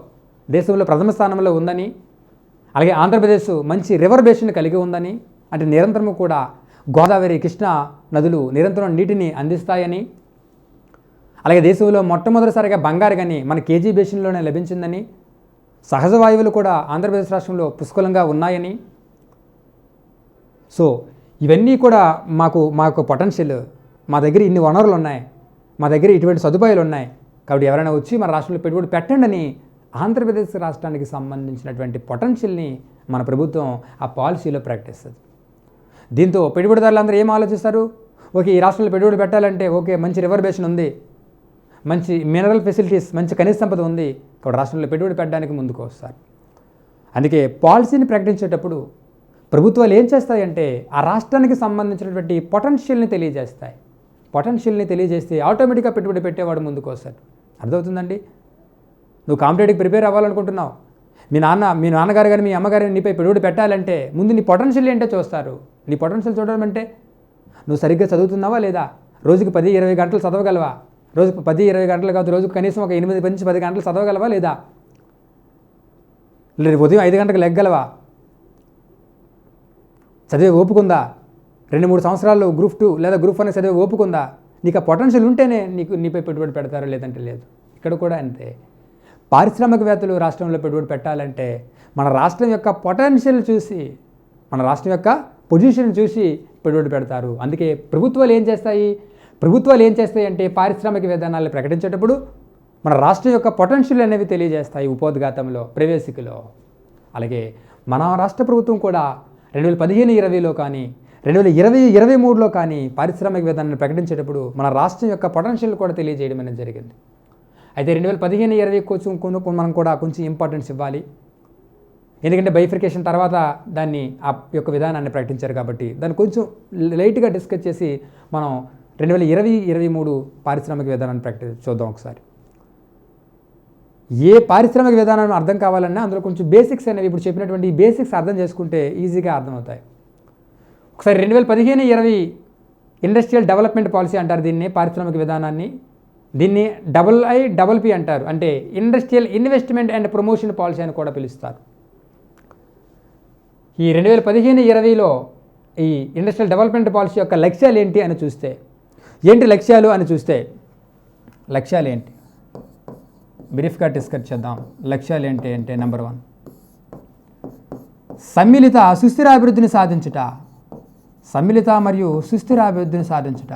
దేశంలో ప్రథమ స్థానంలో ఉందని, అలాగే ఆంధ్రప్రదేశ్ మంచి రివర్ బేసిన్ కలిగి ఉందని, అంటే నిరంతరము కూడా గోదావరి, కృష్ణా నదులు నిరంతరం నీటిని అందిస్తాయని, అలాగే దేశంలో మొట్టమొదటిసారిగా బంగారు గని మన కేజీ బేసిన్లోనే లభించిందని, సహజ వాయువులు కూడా ఆంధ్రప్రదేశ్ రాష్ట్రంలో పుష్కలంగా ఉన్నాయని. సో ఇవన్నీ కూడా మాకు పొటెన్షియల్, మా దగ్గర ఇన్ని వనరులు ఉన్నాయి, మా దగ్గర ఇటువంటి సదుపాయాలు ఉన్నాయి, కాబట్టి ఎవరైనా వచ్చి మన రాష్ట్రంలో పెట్టుబడి పెట్టండి అని ఆంధ్రప్రదేశ్ రాష్ట్రానికి సంబంధించినటువంటి పొటెన్షియల్ని మన ప్రభుత్వం ఆ పాలసీలో ప్రకటిస్తుంది. దీంతో పెట్టుబడిదారులందరూ ఏం ఆలోచిస్తారు? ఓకే, ఈ రాష్ట్రంలో పెట్టుబడి పెట్టాలంటే ఓకే, మంచి రివర్ బేసిన్ ఉంది, మంచి మినరల్ ఫెసిలిటీస్, మంచి ఖనిజ సంపద ఉంది, కాబట్టి రాష్ట్రంలో పెట్టుబడి పెట్టడానికి ముందుకు వస్తారు. అందుకే పాలసీని ప్రకటించేటప్పుడు ప్రభుత్వాలు ఏం చేస్తాయంటే ఆ రాష్ట్రానికి సంబంధించినటువంటి పొటెన్షియల్ని తెలియజేస్తాయి. పొటెన్షియల్ని తెలియజేస్తే ఆటోమేటిక్గా పెట్టుబడి పెట్టేవాడు ముందుకు వస్తాడు. అర్థమవుతుందండి? నువ్వు కాంపిటేటివ్కి ప్రిపేర్ అవ్వాలనుకుంటున్నావు, మీ నాన్నగారు కానీ మీ అమ్మగారు నీపై పెట్టుబడి పెట్టాలంటే ముందు నీ పొటెన్షియల్ ఏంటో చూస్తారు. నీ పొటెన్షియల్ చూడడం అంటే నువ్వు సరిగ్గా చదువుతున్నావా లేదా, రోజుకి 10-20 గంటలు చదవగలవా, రోజుకు 10-20 గంటలు కాదు, రోజుకు కనీసం ఒక 8-10 గంటలు చదవగలవా లేదా, లేదు ఉదయం 5 గంటలకు లెగ్గలవా, చదివే ఓపుకుందా, 2-3 సంవత్సరాల్లో గ్రూప్ 2 లేదా గ్రూప్ 1 చదివే ఓపుకుందా, నీకు ఆ పొటెన్షియల్ ఉంటేనే నీపై పెట్టుబడి పెడతారో లేదంటే లేదు. ఇక్కడ కూడా అంతే. పారిశ్రామికవేత్తలు రాష్ట్రంలో పెట్టుబడి పెట్టాలంటే మన రాష్ట్రం యొక్క పొటెన్షియల్ చూసి, మన రాష్ట్రం యొక్క పొజిషన్ చూసి పెట్టుబడి పెడతారు. అందుకే ప్రభుత్వాలు ఏం చేస్తాయి అంటే పారిశ్రామిక విధానాలు ప్రకటించేటప్పుడు మన రాష్ట్రం యొక్క పొటెన్షియల్ అనేవి తెలియజేస్తాయి ఉపోద్ఘాతంలో, ప్రవేశికలో. అలాగే మన రాష్ట్ర ప్రభుత్వం కూడా 2015-20లో కానీ 2020-23లో కానీ పారిశ్రామిక విధానాన్ని ప్రకటించేటప్పుడు మన రాష్ట్రం యొక్క పొటెన్షియల్ కూడా తెలియజేయడం అనేది జరిగింది. అయితే 2015-20 మనం కూడా కొంచెం ఇంపార్టెన్స్ ఇవ్వాలి, ఎందుకంటే బైఫర్కేషన్ తర్వాత దాన్ని ఆ యొక్క విధానాన్ని ప్రకటించారు కాబట్టి దాన్ని కొంచెం లైట్గా డిస్కస్ చేసి మనం 2020-23 పారిశ్రామిక విధానాన్ని చూద్దాం ఒకసారి. ఏ పారిశ్రామిక విధానం అర్థం కావాలన్నా అందులో కొంచెం బేసిక్స్ అనేవి ఇప్పుడు చెప్పినటువంటి ఈ బేసిక్స్ అర్థం చేసుకుంటే ఈజీగా అర్థమవుతాయి. ఒకసారి 2015-20 ఇండస్ట్రియల్ డెవలప్మెంట్ పాలసీ అంటారు దీన్ని, పారిశ్రామిక విధానాన్ని. దీన్ని IIPP అంటారు, అంటే industrial investment and promotion policy అని కూడా పిలుస్తారు. ఈ 2015-20లో ఈ ఇండస్ట్రియల్ డెవలప్మెంట్ పాలసీ యొక్క లక్ష్యాలు ఏంటి అని చూస్తే, లక్ష్యాలు ఏంటి బ్రీఫ్గా డిస్కస్ చేద్దాం. లక్ష్యాలు ఏంటి అంటే నెంబర్ 1, సమ్మిళిత సుస్థిరాభివృద్ధిని సాధించుట, సమ్మిళిత మరియు సుస్థిరాభివృద్ధిని సాధించుట,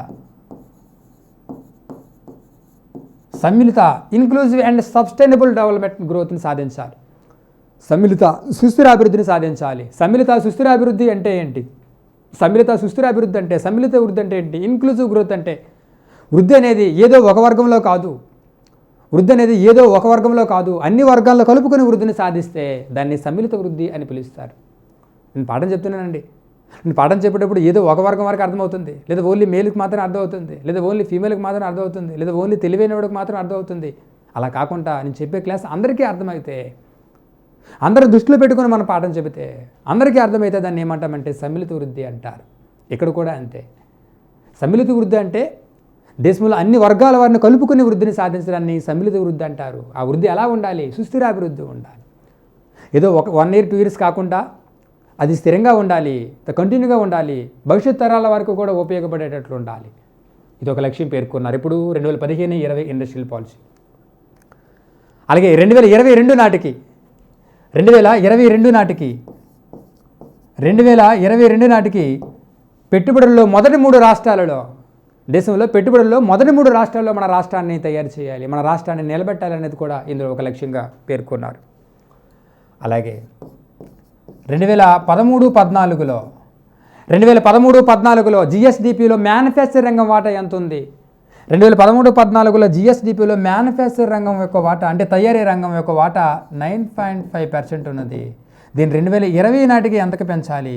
సమ్మిళిత ఇన్క్లూజివ్ అండ్ సస్టైనబుల్ డెవలప్మెంట్ గ్రోత్ని సాధించాలి, సమ్మిళిత సుస్థిరాభివృద్ధిని సాధించాలి. సమ్మిళిత సుస్థిరాభివృద్ధి అంటే ఏంటి? సమ్మిళిత సుస్థిరాభివృద్ధి అంటే, సమ్మిళిత వృద్ధి అంటే ఏంటి? ఇన్క్లూజివ్ గ్రోత్ అంటే వృద్ధి అనేది ఏదో ఒక వర్గంలో కాదు, అన్ని వర్గాల్లో కలుపుకొని వృద్ధిని సాధిస్తే దాన్ని సమ్మిళిత వృద్ధి అని పిలుస్తారు. నేను పాఠం చెప్తున్నానండి, నేను పాఠం చెప్పేటప్పుడు ఏదో ఒక వర్గం వరకు అర్థమవుతుంది, లేదా ఓన్లీ మేల్కి మాత్రం అర్థమవుతుంది, లేదా ఓన్లీ ఫీమేల్కి మాత్రం అర్థమవుతుంది, లేదా ఓన్లీ తెలివైన వాడికి మాత్రం అర్థమవుతుంది. అలా కాకుండా నేను చెప్పే క్లాస్ అందరికీ అర్థమైతే, అందరూ దృష్టిలో పెట్టుకొని మనం పాఠం చెబితే అందరికీ అర్థమైతే దాన్ని ఏమంటామంటే సమ్మిళిత వృద్ధి అంటారు. ఇక్కడ కూడా అంతే. సమ్మిళిత వృద్ధి అంటే దేశంలో అన్ని వర్గాల వారిని కలుపుకుని వృద్ధిని సాధించడాన్ని సమ్మిళిత వృద్ధి అంటారు. ఆ వృద్ధి ఎలా ఉండాలి? సుస్థిరాభివృద్ధి ఉండాలి. ఏదో 1 year 2 years కాకుండా అది స్థిరంగా ఉండాలి, కంటిన్యూగా ఉండాలి, భవిష్యత్ తరాల వరకు కూడా ఉపయోగపడేటట్లు ఉండాలి. ఇది ఒక లక్ష్యం పేర్కొన్నారు. ఇప్పుడు 2015-20 ఇండస్ట్రియల్ పాలసీ. అలాగే 2022 నాటికి పెట్టుబడుల్లో మొదటి 3 రాష్ట్రాలలో, దేశంలో పెట్టుబడుల్లో మొదటి 3 రాష్ట్రాల్లో మన రాష్ట్రాన్ని తయారు చేయాలి, మన రాష్ట్రాన్ని నిలబెట్టాలనేది కూడా ఇందులో ఒక లక్ష్యంగా పేర్కొన్నారు. అలాగే 2013-14లో జిఎస్డిపిలో మ్యానుఫ్యాక్చరింగ్ రంగం వాటా ఎంత ఉంది? 2013-14లో జిఎస్డిపిలో మ్యానుఫ్యాక్చరింగ్ రంగం యొక్క వాటా అంటే తయారీ రంగం యొక్క వాటా 9.5% ఉన్నది. దీన్ని 2020 నాటికి ఎంతకు పెంచాలి?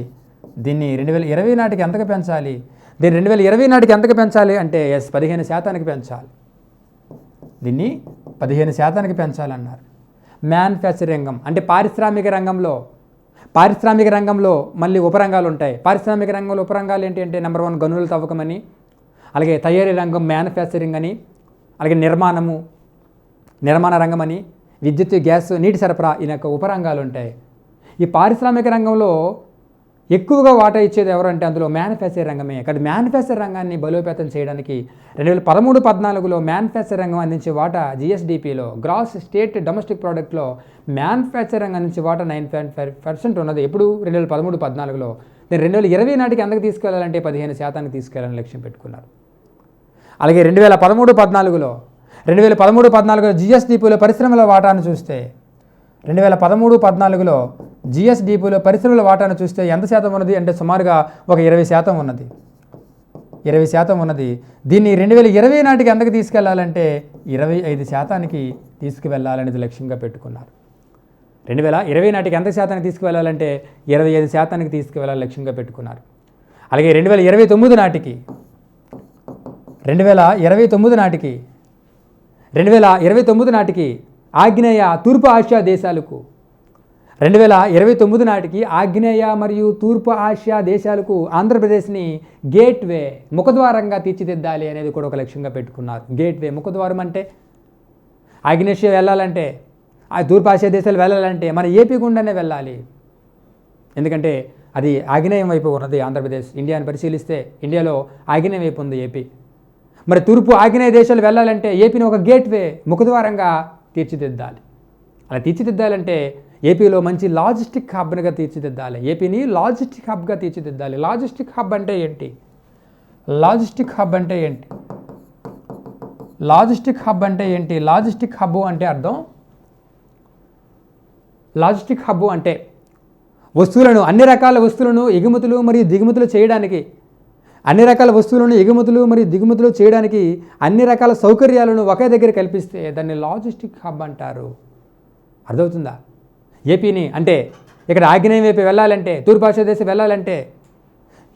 దీన్ని 2020 నాటికి ఎంతకు పెంచాలి? దీన్ని 2020 నాటికి ఎంతకు పెంచాలి అంటే 15% పెంచాలి. దీన్ని 15% పెంచాలన్నారు. మ్యానుఫ్యాక్చరింగ్ రంగం అంటే పారిశ్రామిక రంగంలో మళ్ళీ ఉపరంగాలు ఉంటాయి. పారిశ్రామిక రంగంలో ఉపరంగాలు ఏంటి అంటే నెంబర్ 1 గనుల తవ్వకం అని, అలాగే తయారీ రంగం మ్యానుఫ్యాక్చరింగ్ అని, అలాగే నిర్మాణ రంగం అని, విద్యుత్, గ్యాస్, నీటి సరఫరా ఈ యొక్క ఉపరంగాలు ఉంటాయి. ఈ పారిశ్రామిక రంగంలో ఎక్కువగా వాటా ఇచ్చేది ఎవరంటే అందులో మ్యానుఫ్యాక్చరింగ్ రంగమే. కానీ మ్యానుఫ్యాక్చరింగ్ రంగాన్ని బలోపేతం చేయడానికి 2013-14లో మ్యానుఫ్యాక్చరింగ్ రంగం అందించే వాటా జిఎస్డిపిలో గ్రాస్ స్టేట్ డొమెస్టిక్ ప్రోడక్ట్లో మ్యానుఫ్యాక్చరింగ్ రంగం అందించే వాటా 9.5% ఉన్నది. ఎప్పుడు 2013-14లో. నేను 2020 నాటికి ఎంతకు తీసుకెళ్లాలంటే 15% తీసుకెళ్లాలని లక్ష్యం పెట్టుకున్నారు. అలాగే 2013-14లో జిఎస్డిపిలో పరిశ్రమల వాటాను చూస్తే 2013-14లో జిఎస్డిపిలో పరిశ్రమల వాటాను చూస్తే ఎంత శాతం ఉన్నది అంటే సుమారుగా ఒక 20% ఉన్నది. 20% ఉన్నది. దీన్ని 2020 నాటికి ఎంతకు తీసుకెళ్లాలంటే 25%కి తీసుకువెళ్లాలనేది లక్ష్యంగా పెట్టుకున్నారు. 2020 నాటికి ఎంత శాతానికి తీసుకువెళ్లాలంటే 25%కి తీసుకువెళ్లాలని లక్ష్యంగా పెట్టుకున్నారు. అలాగే 2029 నాటికి ఆగ్నేయ తూర్పు ఆసియా దేశాలకు 2029 నాటికి ఆగ్నేయ మరియు తూర్పు ఆసియా దేశాలకు ఆంధ్రప్రదేశ్ని గేట్వే ముఖద్వారంగా తీర్చిదిద్దాలి అనేది కూడా ఒక లక్ష్యంగా పెట్టుకున్నారు. గేట్వే ముఖద్వారం అంటే ఆగ్నేషియా వెళ్ళాలంటే, ఆ తూర్పు ఆసియా దేశాలు వెళ్ళాలంటే మన ఏపీ గుండానే వెళ్ళాలి. ఎందుకంటే అది ఆగ్నేయం వైపు ఉన్నది ఆంధ్రప్రదేశ్. ఇండియాని పరిశీలిస్తే ఇండియాలో ఆగ్నేయం వైపు ఉంది ఏపీ. మరి తూర్పు ఆగ్నేయ దేశాలు వెళ్ళాలంటే ఏపీని ఒక గేట్వే ముఖద్వారంగా తీర్చిదిద్దాలి. అలా తీర్చిదిద్దాలంటే ఏపీలో మంచి లాజిస్టిక్ హబ్గా తీర్చిదిద్దాలి. ఏపీని లాజిస్టిక్ హబ్గా తీర్చిదిద్దాలి. లాజిస్టిక్ హబ్ అంటే ఏంటి? లాజిస్టిక్ హబ్ అంటే అర్థం, లాజిస్టిక్ హబ్ అంటే వస్తువులను, అన్ని రకాల వస్తువులను ఎగుమతులు మరియు దిగుమతులు చేయడానికి, అన్ని రకాల సౌకర్యాలను ఒకే దగ్గర కల్పిస్తే దాన్ని లాజిస్టిక్ హబ్ అంటారు. అర్థమవుతుందా? ఏపీని అంటే ఇక్కడ ఆగ్నేయం వైపు వెళ్ళాలంటే, తూర్పు ఆసియా దేశం వెళ్ళాలంటే,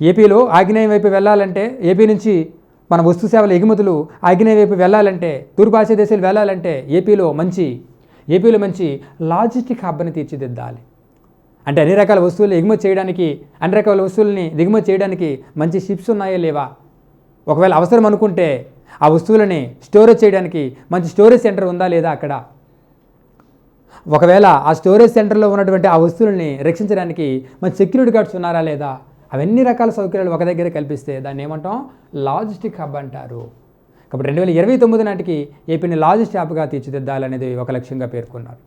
ఏపీలో ఆగ్నేయం వైపు వెళ్ళాలంటే, ఏపీ నుంచి మన వస్తు సేవల ఎగుమతులు ఆగ్నేయం వైపు వెళ్ళాలంటే, తూర్పు ఆసియా దేశాలు వెళ్ళాలంటే ఏపీలో మంచి లాజిస్టిక్ హబ్ని తీర్చిదిద్దాలి. అంటే అన్ని రకాల వస్తువులు ఎగుమతి చేయడానికి, అన్ని రకాల వస్తువుల్ని దిగుమతి చేయడానికి మంచి షిప్స్ ఉన్నాయా లేవా? ఒకవేళ అవసరం అనుకుంటే ఆ వస్తువులని స్టోరేజ్ చేయడానికి మంచి స్టోరేజ్ సెంటర్ ఉందా లేదా అక్కడ? ఒకవేళ ఆ స్టోరేజ్ సెంటర్లో ఉన్నటువంటి ఆ వస్తువుల్ని రక్షించడానికి మంచి సెక్యూరిటీ గార్డ్స్ ఉన్నారా లేదా? అవన్నీ రకాల సౌకర్యాలు ఒక దగ్గర కల్పిస్తే దాన్ని ఏమంటాం? లాజిస్టిక్ హబ్ అంటారు. కాబట్టి 2029 నాటికి ఏపీని లాజిస్టిక్ హబ్గా తీర్చిదిద్దాలనేది ఒక లక్ష్యంగా పేర్కొన్నారు.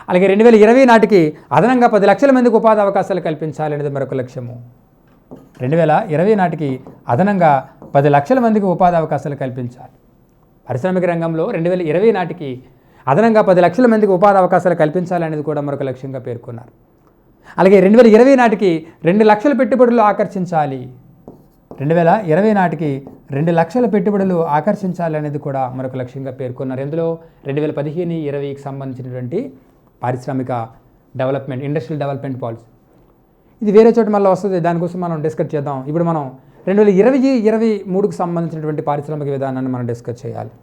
అలాగే 2020 నాటికి అదనంగా 10 లక్షల మందికి ఉపాధి అవకాశాలు కల్పించాలనేది మరొక లక్ష్యము. 2020 నాటికి అదనంగా 10 లక్షల మందికి ఉపాధి అవకాశాలు కల్పించాలి. పారిశ్రామిక రంగంలో 2020 నాటికి అదనంగా 10 లక్షల మందికి ఉపాధి అవకాశాలు కల్పించాలనేది కూడా మరొక లక్ష్యంగా పేర్కొన్నారు. అలాగే 2020 నాటికి 2 లక్షల పెట్టుబడులు ఆకర్షించాలి. 2020 నాటికి 2 లక్షల పెట్టుబడులు ఆకర్షించాలనేది కూడా మరొక లక్ష్యంగా పేర్కొన్నారు. ఇందులో 2015-20కి సంబంధించినటువంటి పారిశ్రామిక డెవలప్మెంట్, ఇండస్ట్రియల్ డెవలప్మెంట్ పాలసీ. ఇది వేరే చోట మళ్ళీ వస్తుంది, దానికోసం మనం డిస్కస్ చేద్దాం. ఇప్పుడు మనం 2020-23కు సంబంధించినటువంటి పారిశ్రామిక విధానాన్ని మనం డిస్కస్ చేయాలి.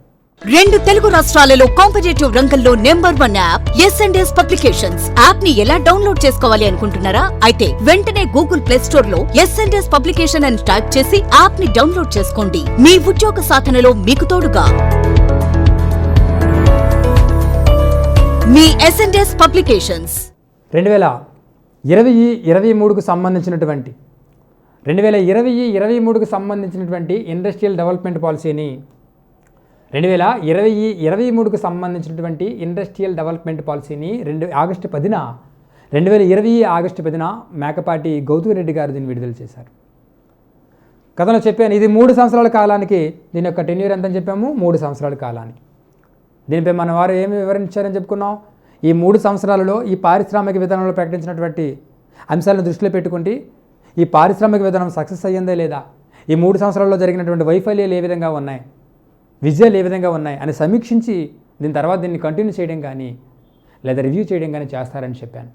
2 తెలుగు రాష్ట్రాలలో కాంపిటేటివ్ రంగంలో #1 యాప్ ఎస్&ఎస్ పబ్లికేషన్స్. యాప్ ని ఎలా డౌన్లోడ్ చేసుకోవాలి అనుకుంటున్నారా? అయితే వెంటనే గూగుల్ ప్లే స్టోర్ లో ఎస్&ఎస్ పబ్లికేషన్ అని టైప్ చేసి యాప్ ని డౌన్లోడ్ చేసుకోండి. మీ ఉద్యోగ సాధనలో మీకు తోడుగా మీ ఎస్&ఎస్ పబ్లికేషన్స్. 2020-23కు సంబంధించినటువంటి 2020-23కు సంబంధించినటువంటి ఇండస్ట్రియల్ డెవలప్మెంట్ పాలసీని 2020-23కు సంబంధించినటువంటి ఇండస్ట్రియల్ డెవలప్మెంట్ పాలసీని ఆగస్టు 10న 2020 ఆగస్టు 10న మేకపాటి గౌతమ్ రెడ్డి గారు దీన్ని విడుదల చేశారు. కథలో చెప్పాను, ఇది 3 సంవత్సరాల కాలానికి, దీని యొక్క టెన్యూర్ ఎంత అని చెప్పాము, 3 సంవత్సరాల కాలానికి. దీనిపై మన వారు ఏమి వివరించారని చెప్పుకున్నాం. ఈ 3 సంవత్సరాలలో ఈ పారిశ్రామిక విధానంలో ప్రకటించినటువంటి అంశాలను దృష్టిలో పెట్టుకుంటే ఈ పారిశ్రామిక విధానం సక్సెస్ అయ్యిందే లేదా, ఈ 3 సంవత్సరాల్లో జరిగినటువంటి వైఫల్యాలు ఏ విధంగా ఉన్నాయి, విజయాలు ఏ విధంగా ఉన్నాయి అని సమీక్షించి దీని తర్వాత దీన్ని కంటిన్యూ చేయడం కానీ లేదా రివ్యూ చేయడం కానీ చేస్తారని చెప్పాను.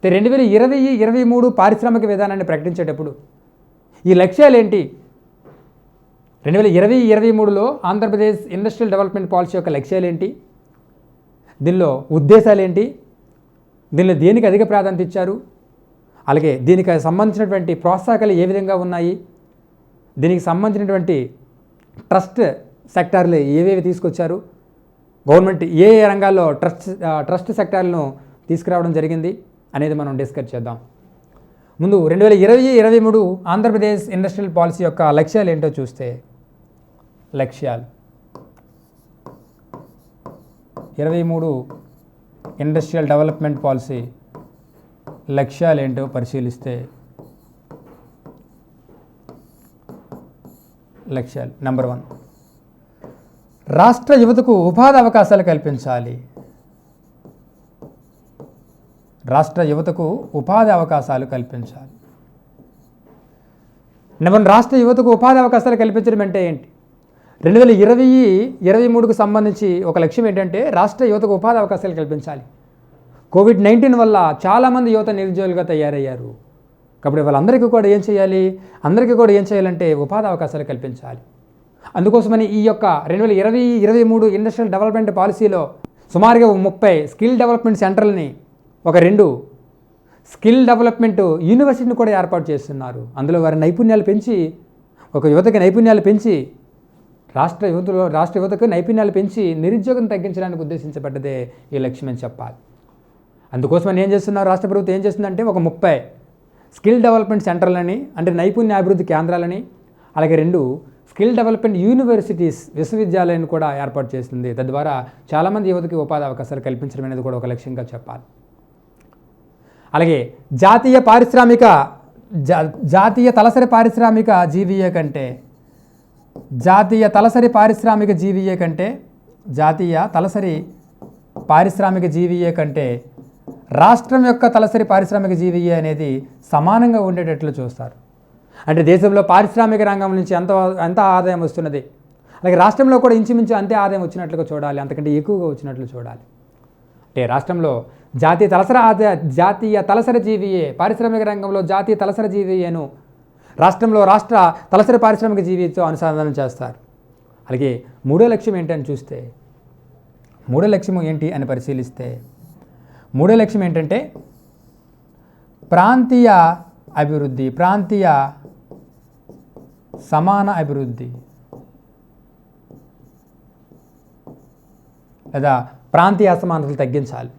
2020-23 పారిశ్రామిక విధానాన్ని ప్రకటించేటప్పుడు ఈ లక్ష్యాలు ఏంటి, 2020-23లో ఆంధ్రప్రదేశ్ ఇండస్ట్రియల్ డెవలప్మెంట్ పాలసీ యొక్క లక్ష్యాలు ఏంటి, దీనిలో ఉద్దేశాలు ఏంటి, దీనిలో దేనికి అధిక ప్రాధాన్యత ఇచ్చారు, అలాగే దీనికి సంబంధించినటువంటి ప్రోత్సాహకాలు ఏ విధంగా ఉన్నాయి, దీనికి సంబంధించినటువంటి ట్రస్ట్ సెక్టార్లు ఏవేవి తీసుకొచ్చారు, గవర్నమెంట్ ఏ రంగాల్లో ట్రస్ట్ సెక్టార్లను తీసుకురావడం జరిగింది అనేది మనం డిస్కస్ చేద్దాం. ముందు 2020-23 ఆంధ్రప్రదేశ్ ఇండస్ట్రియల్ పాలసీ యొక్క లక్ష్యాలు ఏంటో చూస్తే, లక్ష్యాలు 23 ఇండస్ట్రియల్ డెవలప్మెంట్ పాలసీ లక్ష్యాలు ఏంటో పరిశీలిస్తే, లక్ష్యాలు నెంబర్ 1, రాష్ట్ర యువతకు ఉపాధి అవకాశాలు కల్పించాలి. రాష్ట్ర యువతకు ఉపాధి అవకాశాలు కల్పించాలి. నెంబర్ 1, రాష్ట్ర యువతకు ఉపాధి అవకాశాలు కల్పించడం అంటే ఏంటి? 2020-23కు సంబంధించి ఒక లక్ష్యం ఏంటంటే రాష్ట్ర యువతకు ఉపాధి అవకాశాలు కల్పించాలి. కోవిడ్-19 వల్ల చాలామంది యువత నిరుద్యోగులుగా తయారయ్యారు. కాబట్టి వాళ్ళందరికీ కూడా ఏం చేయాలి, అందరికీ కూడా ఏం చేయాలంటే ఉపాధి అవకాశాలు కల్పించాలి. అందుకోసమని ఈ యొక్క 2020-23 ఇండస్ట్రియల్ డెవలప్మెంట్ పాలసీలో సుమారుగా 30 స్కిల్ డెవలప్మెంట్ సెంటర్లని, ఒక 2 స్కిల్ డెవలప్మెంట్ యూనివర్సిటీని కూడా ఏర్పాటు చేస్తున్నారు. అందులో వారి నైపుణ్యాలు పెంచి, ఒక యువతకి నైపుణ్యాలు పెంచి, రాష్ట్ర యువతకు నైపుణ్యాలు పెంచి నిరుద్యోగం తగ్గించడానికి ఉద్దేశించబడ్డదే ఈ లక్ష్యం అని చెప్పాలి. అందుకోసమని ఏం చేస్తున్నారు, రాష్ట్ర ప్రభుత్వం ఏం చేస్తుందంటే ఒక 30 స్కిల్ డెవలప్మెంట్ సెంటర్లని, అంటే నైపుణ్య అభివృద్ధి కేంద్రాలని, అలాగే 2 స్కిల్ డెవలప్మెంట్ యూనివర్సిటీస్ విశ్వవిద్యాలయాన్ని కూడా ఏర్పాటు చేస్తుంది. తద్వారా చాలామంది యువతకి ఉపాధి అవకాశాలు కల్పించడం అనేది కూడా ఒక లక్ష్యంగా చెప్పాలి. అలాగే జాతీయ తలసరి పారిశ్రామిక జీవీఏ కంటే జాతీయ తలసరి పారిశ్రామిక జీవీఏ కంటే రాష్ట్రం యొక్క తలసరి పారిశ్రామిక జీవీఏ అనేది సమానంగా ఉండేటట్లు చూస్తారు. అంటే దేశంలో పారిశ్రామిక రంగం నుంచి ఎంత ఆదాయం వస్తున్నది, అలాగే రాష్ట్రంలో కూడా ఇంచుమించు అంతే ఆదాయం వచ్చినట్లుగా చూడాలి, అంతకంటే ఎక్కువగా వచ్చినట్లు చూడాలి. అంటే రాష్ట్రంలో జాతీయ తలసరి జీవీఏ పారిశ్రామిక రంగంలో జాతీయ తలసరి జీవీఏను రాష్ట్రంలో రాష్ట్ర తలసరి పారిశ్రామిక జీవీతో అనుసంధానం చేస్తారు. అలాగే 3వ లక్ష్యం ఏంటని చూస్తే, 3వ లక్ష్యం ఏంటి అని పరిశీలిస్తే, 3వ లక్ష్యం ఏంటంటే ప్రాంతీయ అభివృద్ధి, ప్రాంతీయ సమాన అభివృద్ధి లేదా ప్రాంతీయ అసమానతలు తగ్గించాలి.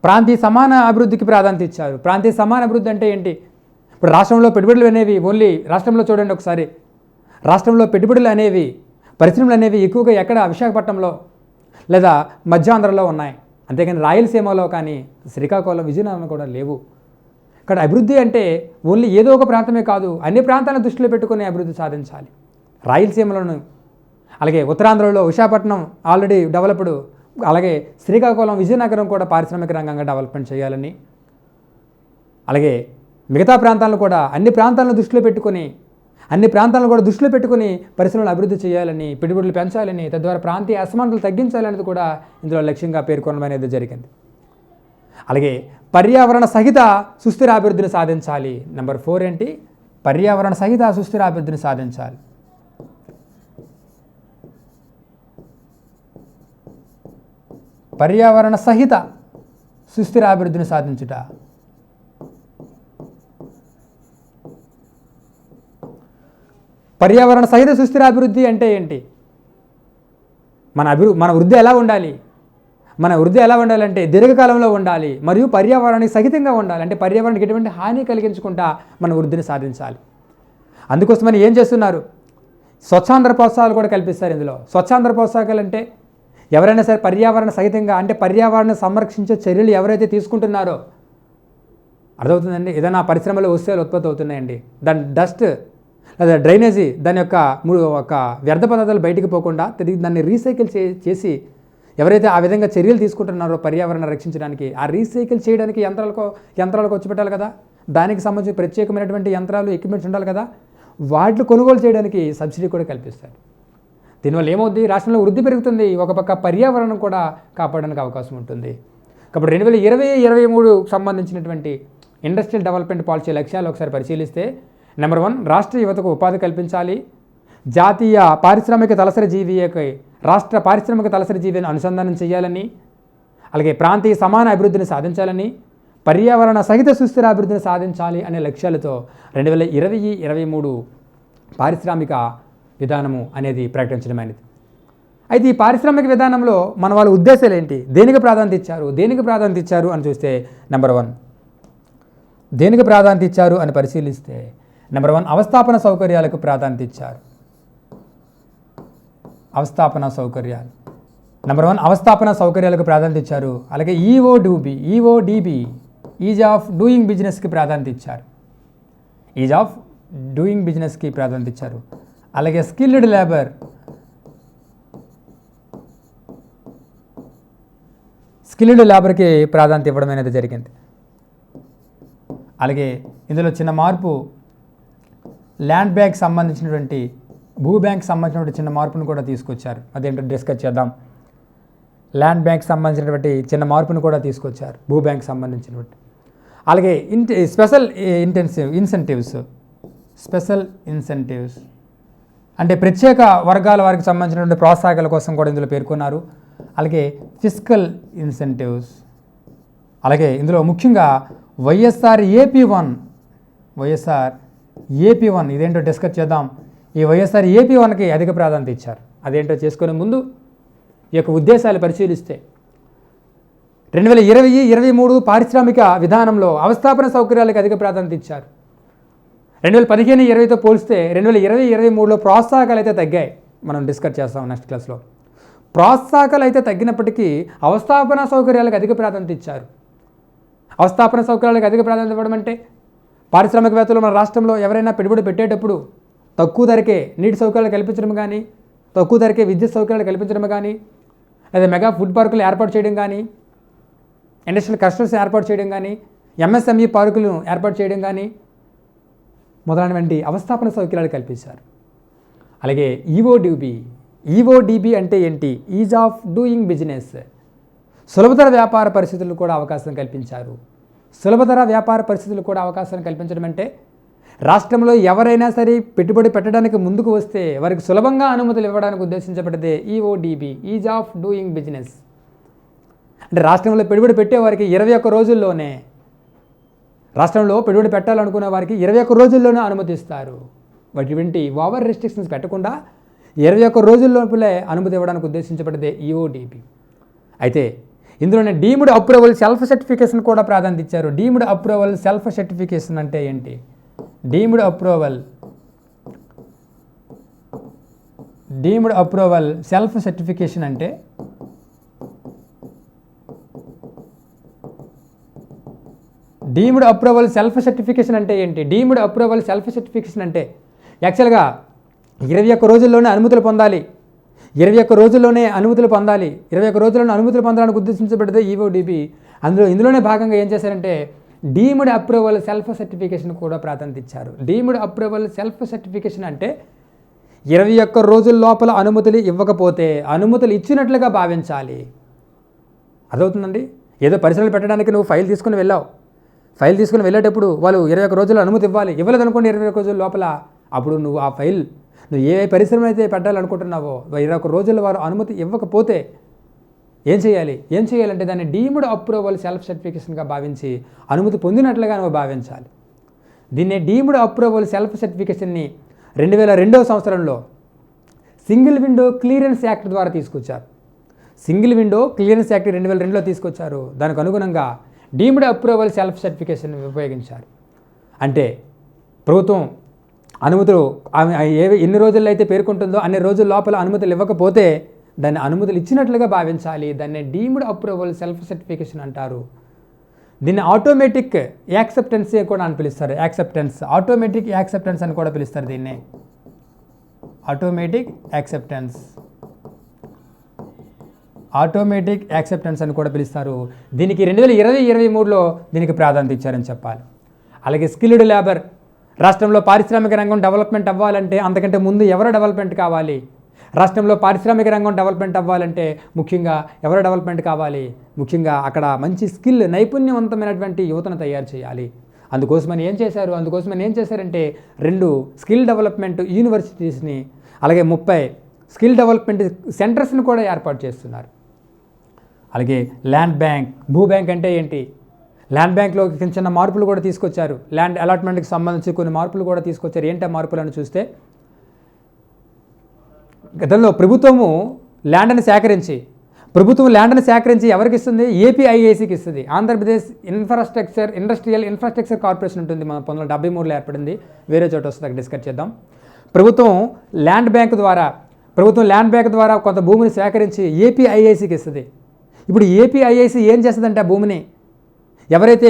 ప్రాంతీయ సమాన అభివృద్ధికి ప్రాధాన్యత ఇచ్చారు. ప్రాంతీయ సమాన అభివృద్ధి అంటే ఏంటి? ఇప్పుడు రాష్ట్రంలో పెట్టుబడులు అనేవి ఓన్లీ రాష్ట్రంలో చూడండి ఒకసారి, రాష్ట్రంలో పెట్టుబడులు అనేవి, పరిశ్రమలు అనేవి ఎక్కువగా ఎక్కడ విశాఖపట్నంలో లేదా మధ్యాంధ్రలో ఉన్నాయి. అంతేకాని రాయలసీమలో కానీ శ్రీకాకుళం, విజయనగరం కూడా లేవు. ఇక్కడ అభివృద్ధి అంటే ఓన్లీ ఏదో ఒక ప్రాంతమే కాదు, అన్ని ప్రాంతాలను దృష్టిలో పెట్టుకుని అభివృద్ధి సాధించాలి. రాయలసీమలోను, అలాగే ఉత్తరాంధ్రలో విశాఖపట్నం ఆల్రెడీ డెవలప్డ్, అలాగే శ్రీకాకుళం, విజయనగరం కూడా పారిశ్రామిక రంగంగా డెవలప్మెంట్ చేయాలని, అలాగే మిగతా ప్రాంతాలను కూడా అన్ని ప్రాంతాలను దృష్టిలో పెట్టుకుని పరిశ్రమలు అభివృద్ధి చేయాలని, పెట్టుబడులు పెంచాలని, తద్వారా ప్రాంతీయ అసమానతలు తగ్గించాలనేది కూడా ఇందులో లక్ష్యంగా పేర్కొనడం అనేది జరిగింది. అలాగే పర్యావరణ సహిత సుస్థిర అభివృద్ధిని సాధించాలి. నెంబర్ 4 ఏంటి? పర్యావరణ సహిత సుస్థిర అభివృద్ధిని సాధించాలి. పర్యావరణ సహిత సుస్థిర అభివృద్ధిని సాధించుట. పర్యావరణ సహిత సుస్థిర అభివృద్ధి అంటే ఏంటి? మన వృద్ధి ఎలా ఉండాలి? మన వృద్ధి ఎలా ఉండాలంటే దీర్ఘకాలంలో ఉండాలి మరియు పర్యావరణానికి సహితంగా ఉండాలి. అంటే పర్యావరణానికి ఎటువంటి హాని కలిగించకుండా మన వృద్ధిని సాధించాలి. అందుకోసమని ఏం చేస్తున్నారు? స్వచ్ఛాంధ్ర ప్రోత్సాహాలు కూడా కల్పిస్తారు ఇందులో. స్వచ్ఛాంధ్ర ప్రోత్సాహాలు అంటే ఎవరైనా సరే పర్యావరణ సహితంగా అంటే పర్యావరణ సంరక్షించే చర్యలు ఎవరైతే తీసుకుంటున్నారో, అర్థమవుతుందండి, ఏదైనా పరిశ్రమలో వస్తువులు ఉత్పత్తి అవుతున్నాయండి, దాని డస్ట్ లేదా డ్రైనేజీ దాని యొక్క వ్యర్థ పదార్థాలు బయటికి పోకుండా తిరిగి దాన్ని రీసైకిల్ చేసి ఎవరైతే ఆ విధంగా చర్యలు తీసుకుంటున్నారో పర్యావరణం రక్షించడానికి, ఆ రీసైకిల్ చేయడానికి యంత్రాలకు వచ్చి పెట్టాలి కదా, దానికి సంబంధించి ప్రత్యేకమైనటువంటి యంత్రాలు ఎక్విప్మెంట్స్ ఉండాలి కదా, వాటిని కొనుగోలు చేయడానికి సబ్సిడీ కూడా కల్పిస్తారు. దీనివల్ల ఏమవుద్ది? రాష్ట్రంలో వృద్ధి పెరుగుతుంది, ఒక పక్క పర్యావరణం కూడా కాపాడడానికి అవకాశం ఉంటుంది. కాబట్టి 2020-23 సంబంధించినటువంటి ఇండస్ట్రియల్ డెవలప్మెంట్ పాలసీ లక్ష్యాలు ఒకసారి పరిశీలిస్తే, నెంబర్ 1, రాష్ట్ర యువతకు ఉపాధి కల్పించాలి. జాతీయ పారిశ్రామిక తలసరి జీవీఏకి రాష్ట్ర పారిశ్రామిక తలసరి జీవీని అనుసంధానం చేయాలని, అలాగే ప్రాంతీయ సమాన అభివృద్ధిని సాధించాలని, పర్యావరణ సహిత సుస్థిర అభివృద్ధిని సాధించాలి అనే లక్ష్యాలతో 2020-23 పారిశ్రామిక విధానము అనేది ప్రకటించడమైనది. అయితే ఈ పారిశ్రామిక విధానంలో మన వాళ్ళ ఉద్దేశాలు ఏంటి? దేనికి ప్రాధాన్యత ఇచ్చారు అని చూస్తే, నెంబర్ 1 దేనికి ప్రాధాన్యత ఇచ్చారు అని పరిశీలిస్తే, నెంబర్ 1 అవస్థాపన సౌకర్యాలకు ప్రాధాన్యత ఇచ్చారు. అవస్థాపన సౌకర్యాలు నెంబర్ 1 అవస్థాపన సౌకర్యాలకు ప్రాధాన్యత ఇచ్చారు. అలాగే ఈఓడిబి ఈజ్ ఆఫ్ డూయింగ్ బిజినెస్కి ప్రాధాన్యత ఇచ్చారు. ఈజ్ ఆఫ్ డూయింగ్ బిజినెస్కి ప్రాధాన్యత ఇచ్చారు. అలాగే స్కిల్డ్ లేబర్కి ప్రాధాన్యత ఇవ్వడం అనేది జరిగింది. అలాగే ఇందులో చిన్న మార్పు, ల్యాండ్ బ్యాంక్ సంబంధించినటువంటి భూ బ్యాంక్ సంబంధించినటువంటి చిన్న మార్పును కూడా తీసుకొచ్చారు. అదేంటో డిస్కస్ చేద్దాం. ల్యాండ్ బ్యాంక్ సంబంధించినటువంటి చిన్న మార్పును కూడా తీసుకొచ్చారు, భూ బ్యాంక్ సంబంధించినటువంటి. అలాగే స్పెషల్ ఇన్సెంటివ్స్ అంటే ప్రత్యేక వర్గాల వారికి సంబంధించినటువంటి ప్రోత్సాహకాల కోసం కూడా ఇందులో పేర్కొన్నారు. అలాగే ఫిస్కల్ ఇన్సెంటివ్స్, అలాగే ఇందులో ముఖ్యంగా వైఎస్ఆర్ ఏపీ1 ఇదేంటో డిస్కస్ చేద్దాం. ఈ వైఎస్ఆర్ ఏపీ1కి అధిక ప్రాధాన్యత ఇచ్చారు. అదేంటో చేసుకునే ముందు ఈ యొక్క ఉద్దేశాలు పరిశీలిస్తే, 2020-23 పారిశ్రామిక విధానంలో అవస్థాపన సౌకర్యాలకు అధిక ప్రాధాన్యత ఇచ్చారు. 2015-20తో పోలిస్తే 2020-23లో ప్రోత్సాహకాలు అయితే తగ్గాయి. మనం డిస్కస్ చేస్తాం నెక్స్ట్ క్లాస్లో. ప్రోత్సాహకాలు అయితే తగ్గినప్పటికీ అవస్థాపన సౌకర్యాలకు అధిక ప్రాధాన్యత ఇచ్చారు. అవస్థాపన సౌకర్యాలకు అధిక ప్రాధాన్యత ఇవ్వడం అంటే, పారిశ్రామికవేత్తలు మన రాష్ట్రంలో ఎవరైనా పెట్టుబడి పెట్టేటప్పుడు తక్కువ ధరకే నీటి సౌకర్యాలు కల్పించడం కానీ, తక్కువ ధరకే విద్యుత్ సౌకర్యాలు కల్పించడం కానీ, లేదా మెగా ఫుడ్ పార్కులు ఏర్పాటు చేయడం కానీ, ఇండస్ట్రియల్ క్లస్టర్స్ ఏర్పాటు చేయడం కానీ, ఎంఎస్ఎంఈ పార్కులను ఏర్పాటు చేయడం కానీ మొదలైనటువంటి అవస్థాపన సౌకర్యాలు కల్పించారు. అలాగే ఈఓడిబి అంటే ఏంటి? ఈజ్ ఆఫ్ డూయింగ్ బిజినెస్, సులభతర వ్యాపార పరిస్థితులు కూడా అవకాశం కల్పించారు. సులభతర వ్యాపార పరిస్థితులు కూడా అవకాశాన్ని కల్పించడం అంటే, రాష్ట్రంలో ఎవరైనా సరే పెట్టుబడి పెట్టడానికి ముందుకు వస్తే వారికి సులభంగా అనుమతులు ఇవ్వడానికి ఉద్దేశించబడితే EODB, ease of doing business. అంటే రాష్ట్రంలో పెట్టుబడి పెట్టే వారికి 21 రోజుల్లోనే, రాష్ట్రంలో పెట్టుబడి పెట్టాలనుకునే వారికి 21 రోజుల్లోనే అనుమతిస్తారు. వాటి ఓవర్ రెస్ట్రిక్షన్స్ పెట్టకుండా 21 రోజుల్లోపలే అనుమతి ఇవ్వడానికి ఉద్దేశించబడితే ఈఓడిబి. అయితే ఇందులోనే డీమ్డ్ అప్రూవల్ సెల్ఫ్ సర్టిఫికేషన్ కూడా ప్రాధాన్యత ఇచ్చారు. డీమ్డ్ అప్రూవల్ సెల్ఫ్ సర్టిఫికేషన్ అంటే ఏంటి? డీమ్డ్ అప్రూవల్ సెల్ఫ్ సర్టిఫికేషన్ అంటే ఏంటి? డీమ్డ్ అప్రూవల్ సెల్ఫ్ సర్టిఫికేషన్ అంటే యాక్చువల్గా 21 రోజుల్లోనే అనుమతులు పొందాలి. 21 రోజుల్లోనే అనుమతులు పొందడానికి ఉద్దేశించబడితే ఈఓడిబి. ఇందులోనే భాగంగా ఏం చేశారంటే డీమ్డ్ అప్రూవల్ సెల్ఫ్ సర్టిఫికేషన్ కూడా ప్రాధాన్యత ఇచ్చారు. డీమ్డ్ అప్రూవల్ సెల్ఫ్ సర్టిఫికేషన్ అంటే 21 రోజుల లోపల అనుమతులు ఇవ్వకపోతే అనుమతులు ఇచ్చినట్లుగా భావించాలి. అదవుతుందండి. ఏదో పరిశ్రమలు పెట్టడానికి నువ్వు ఫైల్ తీసుకుని వెళ్ళేటప్పుడు వాళ్ళు 21 రోజులు అనుమతి ఇవ్వాలి. ఇవ్వలేదనుకోండి 21 రోజుల లోపల, అప్పుడు నువ్వు ఆ ఫైల్ నువ్వు ఏ పరిశ్రమ అయితే పెట్టాలనుకుంటున్నావో 21 రోజుల వారు అనుమతి ఇవ్వకపోతే ఏం చేయాలంటే దాన్ని డీమ్డ్ అప్రూవల్ సెల్ఫ్ సర్టిఫికేషన్గా భావించి అనుమతి పొందినట్లుగా నువ్వు భావించాలి. దీన్ని డీమ్డ్ అప్రూవల్ సెల్ఫ్ సర్టిఫికేషన్ని 2002 సంవత్సరంలో సింగిల్ విండో క్లియరెన్స్ యాక్ట్ ద్వారా తీసుకొచ్చారు. సింగిల్ విండో క్లియరెన్స్ యాక్ట్ 2002లో తీసుకొచ్చారు. దానికి అనుగుణంగా డీమ్డ్ అప్రూవల్ సెల్ఫ్ సర్టిఫికేషన్ ఉపయోగించారు. అంటే ప్రభుత్వం అనుమతులు ఎన్ని రోజుల్లో అయితే పేర్కొంటుందో అన్ని రోజుల లోపల అనుమతులు ఇవ్వకపోతే దాన్ని అనుమతులు ఇచ్చినట్లుగా భావించాలి. దాన్ని డీమ్డ్ అప్రూవల్ సెల్ఫ్ సర్టిఫికేషన్ అంటారు. దీన్ని ఆటోమేటిక్ యాక్సెప్టెన్స్ కూడా అని పిలుస్తారు. ఆటోమేటిక్ యాక్సెప్టెన్స్ అని కూడా పిలుస్తారు. దీన్ని ఆటోమేటిక్ యాక్సెప్టెన్స్ అని కూడా పిలుస్తారు. దీనికి 2023లో దీనికి ప్రాధాన్యత ఇచ్చారని చెప్పాలి. అలాగే స్కిల్డ్ లేబర్, రాష్ట్రంలో పారిశ్రామిక రంగం డెవలప్మెంట్ అవ్వాలంటే అంతకంటే ముందు ఎవరు డెవలప్మెంట్ కావాలి? రాష్ట్రంలో పారిశ్రామిక రంగం డెవలప్మెంట్ అవ్వాలంటే ముఖ్యంగా ఎవరు డెవలప్మెంట్ కావాలి? ముఖ్యంగా అక్కడ మంచి స్కిల్, నైపుణ్యవంతమైనటువంటి యువతను తయారు చేయాలి. అందుకోసమని ఏం చేశారంటే 2 స్కిల్ డెవలప్మెంట్ యూనివర్సిటీస్ని, అలాగే 30 స్కిల్ డెవలప్మెంట్ సెంటర్స్ని కూడా ఏర్పాటు చేస్తున్నారు. అలాగే ల్యాండ్ బ్యాంక్, భూ బ్యాంక్ అంటే ఏంటి? ల్యాండ్ బ్యాంక్లో చిన్న మార్పులు కూడా తీసుకొచ్చారు. ల్యాండ్ అలాట్మెంట్కి సంబంధించి కొన్ని మార్పులు కూడా తీసుకొచ్చారు. ఏంటో మార్పులను చూస్తే, గతంలో ప్రభుత్వం ల్యాండ్ని సేకరించి ఎవరికి ఇస్తుంది? ఏపీఐఏసీకి ఇస్తుంది. ఆంధ్రప్రదేశ్ ఇండస్ట్రియల్ ఇన్ఫ్రాస్ట్రక్చర్ కార్పొరేషన్ ఉంటుంది. మన 1973లో ఏర్పడింది. వేరే చోట వస్తుంది, డిస్కస్ చేద్దాం. ప్రభుత్వం ల్యాండ్ బ్యాంక్ ద్వారా కొంత భూమిని సేకరించి ఏపీఐఏసీకి ఇస్తుంది. ఇప్పుడు ఏపీఐఏసీ ఏం చేస్తుందంటే ఆ భూమిని ఎవరైతే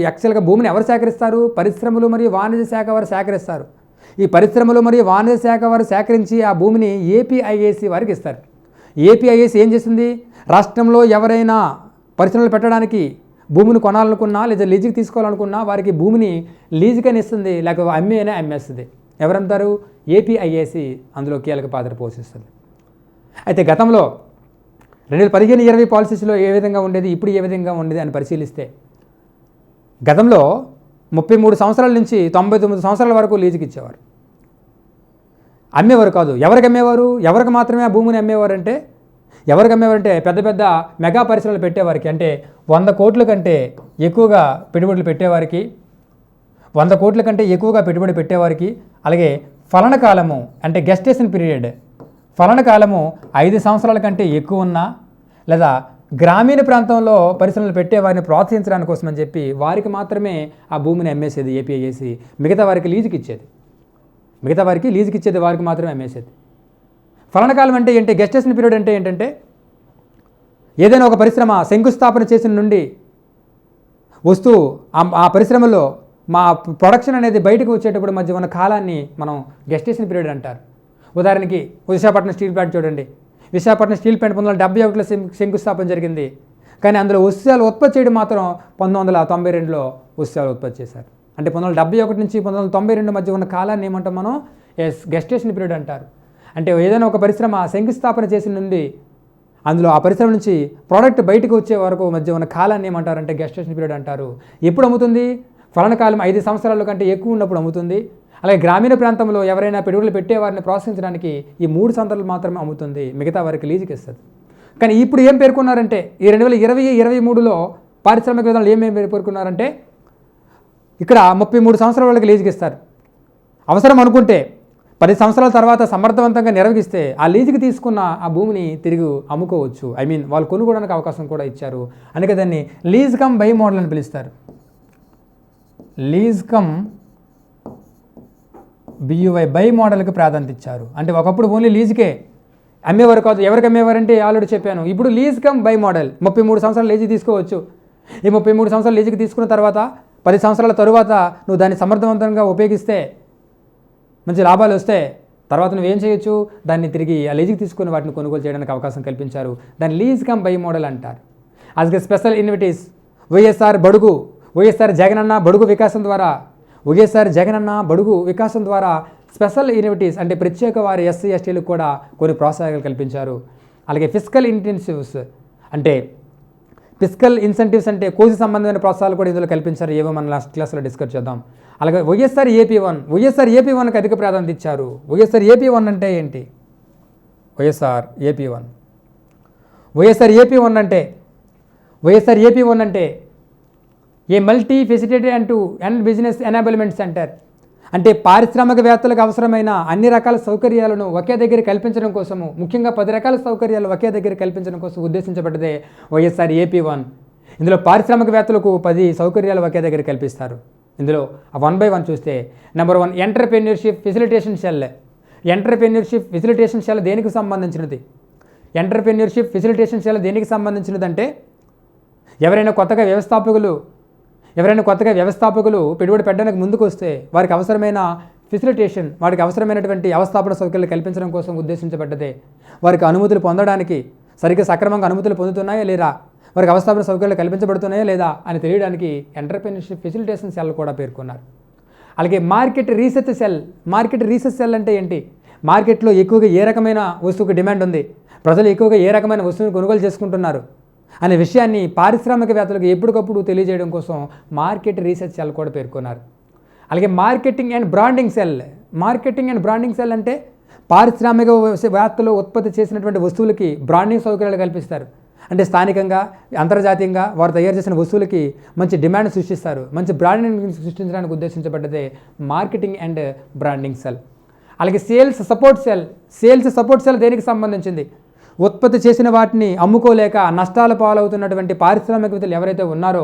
యాక్చువల్గా భూమిని ఎవరు సేకరిస్తారు? పరిశ్రమలు మరియు వాణిజ్య శాఖ వారు సేకరిస్తారు. ఈ పరిశ్రమలు మరియు వాణిజ్య శాఖ వారు సేకరించి ఆ భూమిని ఏపీఐఏసీ వారికి ఇస్తారు. ఏపీఐఏసీ ఏం చేస్తుంది? రాష్ట్రంలో ఎవరైనా పరిశ్రమలు పెట్టడానికి భూమిని కొనాలనుకున్నా లేదా లీజుకి తీసుకోవాలనుకున్నా వారికి భూమిని లీజుకని ఇస్తుంది, లేక అమ్మేస్తుంది. ఎవరంటారు? ఏపీఐఏసీ అందులో కీలక పాత్ర పోషిస్తుంది. అయితే గతంలో 2015-20 పాలసీస్లో ఏ విధంగా ఉండేది, ఇప్పుడు ఏ విధంగా ఉండేది అని పరిశీలిస్తే, గతంలో 33 సంవత్సరాల నుంచి 99 సంవత్సరాల వరకు లీజుకి ఇచ్చేవారు. అమ్మేవారు కాదు. ఎవరికి అమ్మేవారు? ఎవరికి మాత్రమే ఆ భూమిని అమ్మేవారంటే పెద్ద పెద్ద మెగా పరిశ్రమలు పెట్టేవారికి, అంటే 100 కోట్ల కంటే ఎక్కువగా పెట్టుబడులు పెట్టేవారికి, 100 కోట్ల కంటే ఎక్కువగా పెట్టుబడి పెట్టేవారికి, అలాగే ఫలన కాలము అంటే గెస్టేషన్ పీరియడ్, ఫలన కాలము 5 సంవత్సరాల కంటే ఎక్కువ ఉన్నా, లేదా గ్రామీణ ప్రాంతంలో పరిశ్రమలు పెట్టేవారిని ప్రోత్సహించడానికి కోసం అని చెప్పి వారికి మాత్రమే ఆ భూమిని అమ్మేసేది ఏపీఐఏసీ. మిగతా వారికి లీజుకి ఇచ్చేది, వారికి మాత్రమే అమ్మేసేది. ఫలన కాలం అంటే ఏంటి? గెస్టేషన్ పీరియడ్ అంటే ఏంటంటే, ఏదైనా ఒక పరిశ్రమ శంకుస్థాపన చేసిన నుండి వస్తువు ఆ పరిశ్రమలో మా ప్రొడక్షన్ అనేది బయటకు వచ్చేటప్పుడు మధ్య ఉన్న కాలాన్ని మనం గెస్టేషన్ పీరియడ్ అంటారు. ఉదాహరణకి విశాఖపట్నం స్టీల్ ప్లాంట్ చూడండి. విశాఖపట్నం స్టీల్ ప్లాంట్ 1971లో శంకుస్థాపన జరిగింది. కానీ అందులో వస్తువులు ఉత్పత్తి చేయడం మాత్రం 1992లో వస్తువులు ఉత్పత్తి చేశారు. అంటే 1971 నుంచి 1992 మధ్య ఉన్న కాలాన్ని ఏమంటాం మనం? గెస్టేషన్ పీరియడ్ అంటారు. అంటే ఏదైనా ఒక పరిశ్రమ శంకుస్థాపన చేసిన నుండి అందులో ఆ పరిశ్రమ నుంచి ప్రోడక్ట్ బయటకు వచ్చే వరకు మధ్య ఉన్న కాలాన్ని ఏమంటారంటే గెస్టేషన్ పీరియడ్ అంటారు. ఎప్పుడు అమ్ముతుంది? ఫలన కాలం 5 సంవత్సరాల కంటే ఎక్కువ ఉన్నప్పుడు అమ్ముతుంది. అలాగే గ్రామీణ ప్రాంతంలో ఎవరైనా పెట్టుబడులు పెట్టేవారిని ప్రోత్సహించడానికి ఈ 3 సంవత్సరాలు మాత్రమే అమ్ముతుంది, మిగతా వారికి లీజుకి ఇస్తుంది. కానీ ఇప్పుడు ఏం పేర్కొన్నారంటే, ఈ 2020-23లో పారిశ్రామిక విధానాలు ఏమేమి పేర్కొన్నారంటే, ఇక్కడ 33 సంవత్సరాల వాళ్ళకి లీజుకి ఇస్తారు. అవసరం అనుకుంటే 10 సంవత్సరాల తర్వాత సమర్థవంతంగా నిర్వహిస్తే ఆ లీజుకి తీసుకున్న ఆ భూమిని తిరిగి అమ్ముకోవచ్చు. వాళ్ళు కొనుక్కోవడానికి అవకాశం కూడా ఇచ్చారు. అందుకే దాన్ని లీజ్ కమ్ బై మోడల్ అని పిలుస్తారు. లీజ్ కమ్ BUY బై మోడల్కి ప్రాధాన్యత ఇచ్చారు. అంటే ఒకప్పుడు ఓన్లీ లీజుకే అమ్మేవారు కాదు. ఎవరికి అమ్మేవారంటే ఆల్రెడీ చెప్పాను. ఇప్పుడు లీజ్ కమ్ బై మోడల్ 33 సంవత్సరాలు లీజు తీసుకోవచ్చు. ఈ 33 సంవత్సరాలు లీజుకి తీసుకున్న తర్వాత 10 సంవత్సరాల తరువాత నువ్వు దాన్ని సమర్థవంతంగా ఉపయోగిస్తే మంచి లాభాలు వస్తే తర్వాత నువ్వేం చేయొచ్చు? దాన్ని తిరిగి ఆ లీజుకి తీసుకుని వాటిని కొనుగోలు చేయడానికి అవకాశం కల్పించారు. దాన్ని లీజ్ కమ్ బై మోడల్ అంటారు. యాజ్ స్పెషల్ ఇన్విటీస్ వైఎస్ఆర్ జగనన్న బడుగు వికాసం ద్వారా స్పెషల్ ఇన్విటీస్ అంటే ప్రత్యేక వారి ఎస్సీ ఎస్టీలకు కూడా కొన్ని ప్రోత్సాహకాలు కల్పించారు. అలాగే ఫిస్కల్ ఇన్సెంటివ్స్ అంటే కోసి సంబంధమైన ప్రోత్సాహాలు కూడా ఇందులో కల్పించారు. ఏవో మన లాస్ట్ క్లాస్లో డిస్కస్ చేద్దాం. అలాగే వైఎస్ఆర్ ఏపీ1కి అధిక ప్రాధాన్యత ఇచ్చారు. వైఎస్ఆర్ ఏపీ1 అంటే ఏంటి? వైఎస్ఆర్ ఏపీ వన్ అంటే a multi facilitated and business enablement centre, అంటే పారిశ్రామికవేత్తలకు అవసరమైన అన్ని రకాల సౌకర్యాలను ఒకే దగ్గర కల్పించడం కోసము, ముఖ్యంగా 10 రకాల సౌకర్యాలు ఒకే దగ్గర కల్పించడం కోసం ఉద్దేశించబడ్డదే వైఎస్ఆర్ ఏపీ1. ఇందులో పారిశ్రామికవేత్తలకు 10 సౌకర్యాలు ఒకే దగ్గర కల్పిస్తారు. ఇందులో 1 by 1 చూస్తే, number 1 entrepreneurship facilitation cell. Entrepreneurship facilitation cell దేనికి సంబంధించినది? ఎంటర్‌ప్రెన్యూర్‌షిప్ ఫెసిలిటేషన్ సెల్ దేనికి సంబంధించినదంటే, ఎవరైనా కొత్తగా వ్యవస్థాపకులు పెట్టుబడి పెట్టడానికి ముందుకు వస్తే వారికి అవసరమైన ఫెసిలిటేషన్, వారికి అవసరమైనటువంటి వ్యవస్థాపన సౌకర్యాలు కల్పించడం కోసం ఉద్దేశించబడ్డదే. వారికి అనుమతులు పొందడానికి సరిగ్గా సక్రమంగా అనుమతులు పొందుతున్నాయా లేదా, వారికి వ్యవస్థాపన సౌకర్యాలు కల్పించబడుతున్నాయా లేదా అని తెలియడానికి ఎంటర్‌ప్రెన్యూర్‌షిప్ ఫెసిలిటేషన్ సెల్ కూడా పేర్కొన్నారు. అలాగే మార్కెట్ రీసెర్చ్ సెల్ అంటే ఏంటి? మార్కెట్లో ఎక్కువగా ఏ రకమైన వస్తువుకి డిమాండ్ ఉంది, ప్రజలు ఎక్కువగా ఏ రకమైన వస్తువుని కొనుగోలు చేసుకుంటున్నారు అనే విషయాన్ని పారిశ్రామికవేత్తలకు ఎప్పటికప్పుడు తెలియజేయడం కోసం మార్కెట్ రీసెర్చ్ సెల్ కూడా పేర్కొన్నారు. అలాగే మార్కెటింగ్ అండ్ బ్రాండింగ్ సెల్ అంటే పారిశ్రామికవేత్తలు ఉత్పత్తి చేసినటువంటి వస్తువులకి బ్రాండింగ్ సౌకర్యాలు కల్పిస్తారు. అంటే స్థానికంగా, అంతర్జాతీయంగా వారు తయారు చేసిన వస్తువులకి మంచి డిమాండ్ సృష్టిస్తారు. మంచి బ్రాండింగ్ సృష్టించడానికి ఉద్దేశించబడ్డదే మార్కెటింగ్ అండ్ బ్రాండింగ్ సెల్. అలాగే సేల్స్ సపోర్ట్ సెల్ దేనికి సంబంధించింది? ఉత్పత్తి చేసిన వాటిని అమ్ముకోలేక నష్టాల పాలవుతున్నటువంటి పారిశ్రామికవేత్తలు ఎవరైతే ఉన్నారో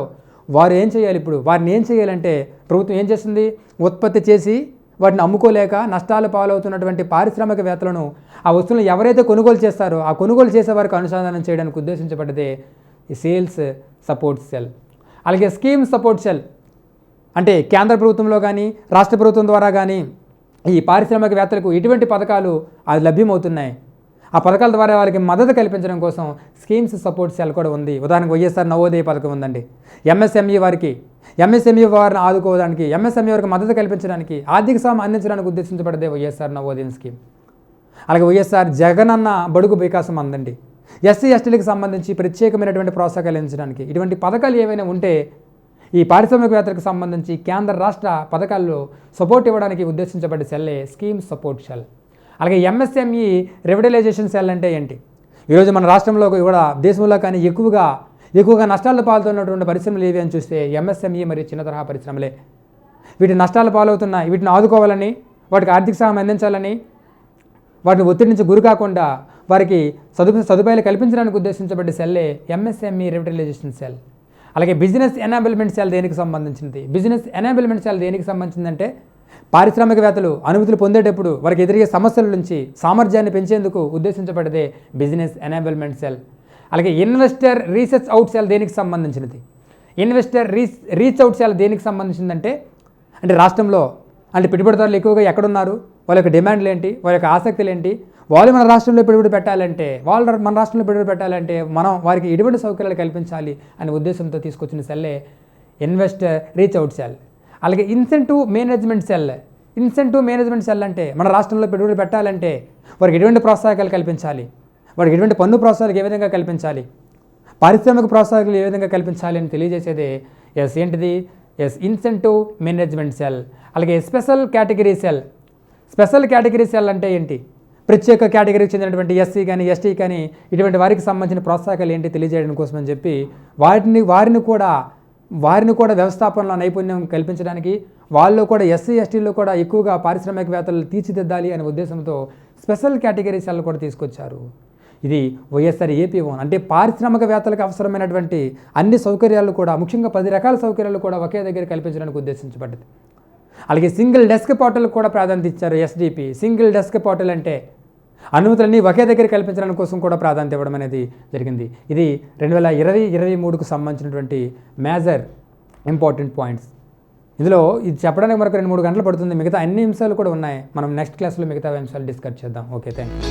వారు ఏం చేయాలి? ఇప్పుడు వారిని ఏం చేయాలంటే, ప్రభుత్వం ఏం చేస్తుంది? ఉత్పత్తి చేసి వాటిని అమ్ముకోలేక నష్టాల పాలవుతున్నటువంటి పారిశ్రామికవేత్తలను, ఆ వస్తువులను ఎవరైతే కొనుగోలు చేస్తారో ఆ కొనుగోలు చేసే వారికి అనుసంధానం చేయడానికి ఉద్దేశించబడ్డదే ఈ సేల్స్ సపోర్ట్ సెల్. అలాగే స్కీమ్ సపోర్ట్ సెల్ అంటే కేంద్ర ప్రభుత్వంలో కానీ రాష్ట్ర ప్రభుత్వం ద్వారా కానీ ఈ పారిశ్రామికవేత్తలకు ఎటువంటి పథకాలు అది లభ్యమవుతున్నాయి, ఆ పథకాల ద్వారా వారికి మద్దతు కల్పించడం కోసం స్కీమ్స్ సపోర్ట్ సెల్ కూడా ఉంది. ఉదాహరణకు వైఎస్ఆర్ నవోదయ పథకం ఉందండి. ఎంఎస్ఎంఈ వారిని ఆదుకోవడానికి, ఎంఎస్ఎంఈ వారికి మద్దతు కల్పించడానికి, ఆర్థిక సాయం అందించడానికి ఉద్దేశించబడ్డదే వైఎస్ఆర్ నవోదయం స్కీమ్. అలాగే వైఎస్ఆర్ జగనన్న బడుగు వికాసం అందండి. ఎస్సీ ఎస్టీలకు సంబంధించి ప్రత్యేకమైనటువంటి ప్రోత్సాహాలు అందించడానికి ఇటువంటి పథకాలు ఏవైనా ఉంటే ఈ పారిశ్రామికవేత్తలకు సంబంధించి కేంద్ర రాష్ట్ర పథకాల్లో సపోర్ట్ ఇవ్వడానికి ఉద్దేశించబడ్డ సెల్లే స్కీమ్ సపోర్ట్ సెల్. అలాగే ఎంఎస్ఎంఈ రివిటలైజేషన్ సెల్ అంటే ఏంటి? ఈరోజు మన రాష్ట్రంలో కూడా దేశంలో కానీ ఎక్కువగా నష్టాల పాల్గొన్నటువంటి పరిశ్రమలు ఏవి అని చూస్తే ఎంఎస్ఎంఈ మరియు చిన్న తరహా పరిశ్రమలే. వీటి నష్టాల పాలవుతున్నాయి, వీటిని ఆదుకోవాలని, వాటికి ఆర్థిక సహాయం అందించాలని, వాటిని ఒత్తిడి నుంచి గురి కాకుండా వారికి సదుపాయాలు కల్పించడానికి ఉద్దేశించబడ్డ సెల్లే ఎంఎస్ఎంఈ రివిటలైజేషన్ సెల్. అలాగే బిజినెస్ ఎనాబుల్మెంట్ సెల్ దేనికి సంబంధించిందంటే, పారిశ్రామికవేత్తలు అనుమతులు పొందేటప్పుడు వారికి ఎదురయ్యే సమస్యల నుంచి సామర్థ్యాన్ని పెంచేందుకు ఉద్దేశించబడ్డదే బిజినెస్ ఎనాబుల్మెంట్ సెల్. అలాగే ఇన్వెస్టర్ రీసెర్చ్ అవుట్ సెల్ దేనికి సంబంధించినది? రీచ్ అవుట్ సెల్ దేనికి సంబంధించిందంటే, అంటే రాష్ట్రంలో పెట్టుబడిదారులు ఎక్కువగా ఎక్కడున్నారు, వాళ్ళ యొక్క డిమాండ్లు ఏంటి, వాళ్ళ యొక్క ఆసక్తులు ఏంటి, వాళ్ళు మన రాష్ట్రంలో పెట్టుబడి పెట్టాలంటే మనం వారికి ఎటువంటి సౌకర్యాలు కల్పించాలి అనే ఉద్దేశంతో తీసుకొచ్చిన సెల్లే ఇన్వెస్టర్ రీచ్ అవుట్ సెల్. అలాగే ఇన్సెంటివ్ మేనేజ్మెంట్ సెల్ అంటే మన రాష్ట్రంలో పెట్టుబడి పెట్టాలంటే వారికి ఎటువంటి ప్రోత్సాహకాలు కల్పించాలి, వారికి ఎటువంటి పన్ను ప్రోత్సాహాలు ఏ విధంగా కల్పించాలి, పారిశ్రామిక ప్రోత్సాహకాలు ఏ విధంగా కల్పించాలి అని తెలియజేసేదే ఇన్సెంటివ్ మేనేజ్మెంట్ సెల్. అలాగే స్పెషల్ కేటగిరీ సెల్ అంటే ఏంటి? ప్రత్యేక కేటగిరీకి చెందినటువంటి ఎస్సీ కానీ ఎస్టీ కానీ ఇటువంటి వారికి సంబంధించిన ప్రోత్సాహకాలు ఏంటి తెలియజేయడం కోసం అని చెప్పి వారిని కూడా వ్యవస్థాపనలో నైపుణ్యం కల్పించడానికి, వాళ్ళు కూడా ఎస్సీ ఎస్టీలో కూడా ఎక్కువగా పారిశ్రామికవేత్తలు తీర్చిదిద్దాలి అనే ఉద్దేశంతో స్పెషల్ కేటగిరీ సెల్ కూడా తీసుకొచ్చారు. ఇది వైఎస్ఆర్ ఏపీ1 అంటే పారిశ్రామికవేత్తలకు అవసరమైనటువంటి అన్ని సౌకర్యాలు కూడా, ముఖ్యంగా 10 రకాల సౌకర్యాలు కూడా ఒకే దగ్గర కల్పించడానికి ఉద్దేశించబడ్డది. అలాగే సింగిల్ డెస్క్ పోర్టల్ కూడా ప్రాధాన్యత ఇచ్చారు. ఎస్డిపి సింగిల్ డెస్క్ పోర్టల్ అంటే అనుమతులన్నీ ఒకే దగ్గర కల్పించడానికి కోసం కూడా ప్రాధాన్యత ఇవ్వడం అనేది జరిగింది. ఇది 2020-23కు సంబంధించినటువంటి మేజర్ ఇంపార్టెంట్ పాయింట్స్. ఇందులో ఇది చెప్పడానికి మనకు 2-3 గంటలు పడుతుంది. మిగతా అన్ని అంశాలు కూడా ఉన్నాయి. మనం నెక్స్ట్ క్లాస్లో మిగతా అంశాలు డిస్కస్ చేద్దాం. Okay, thank you.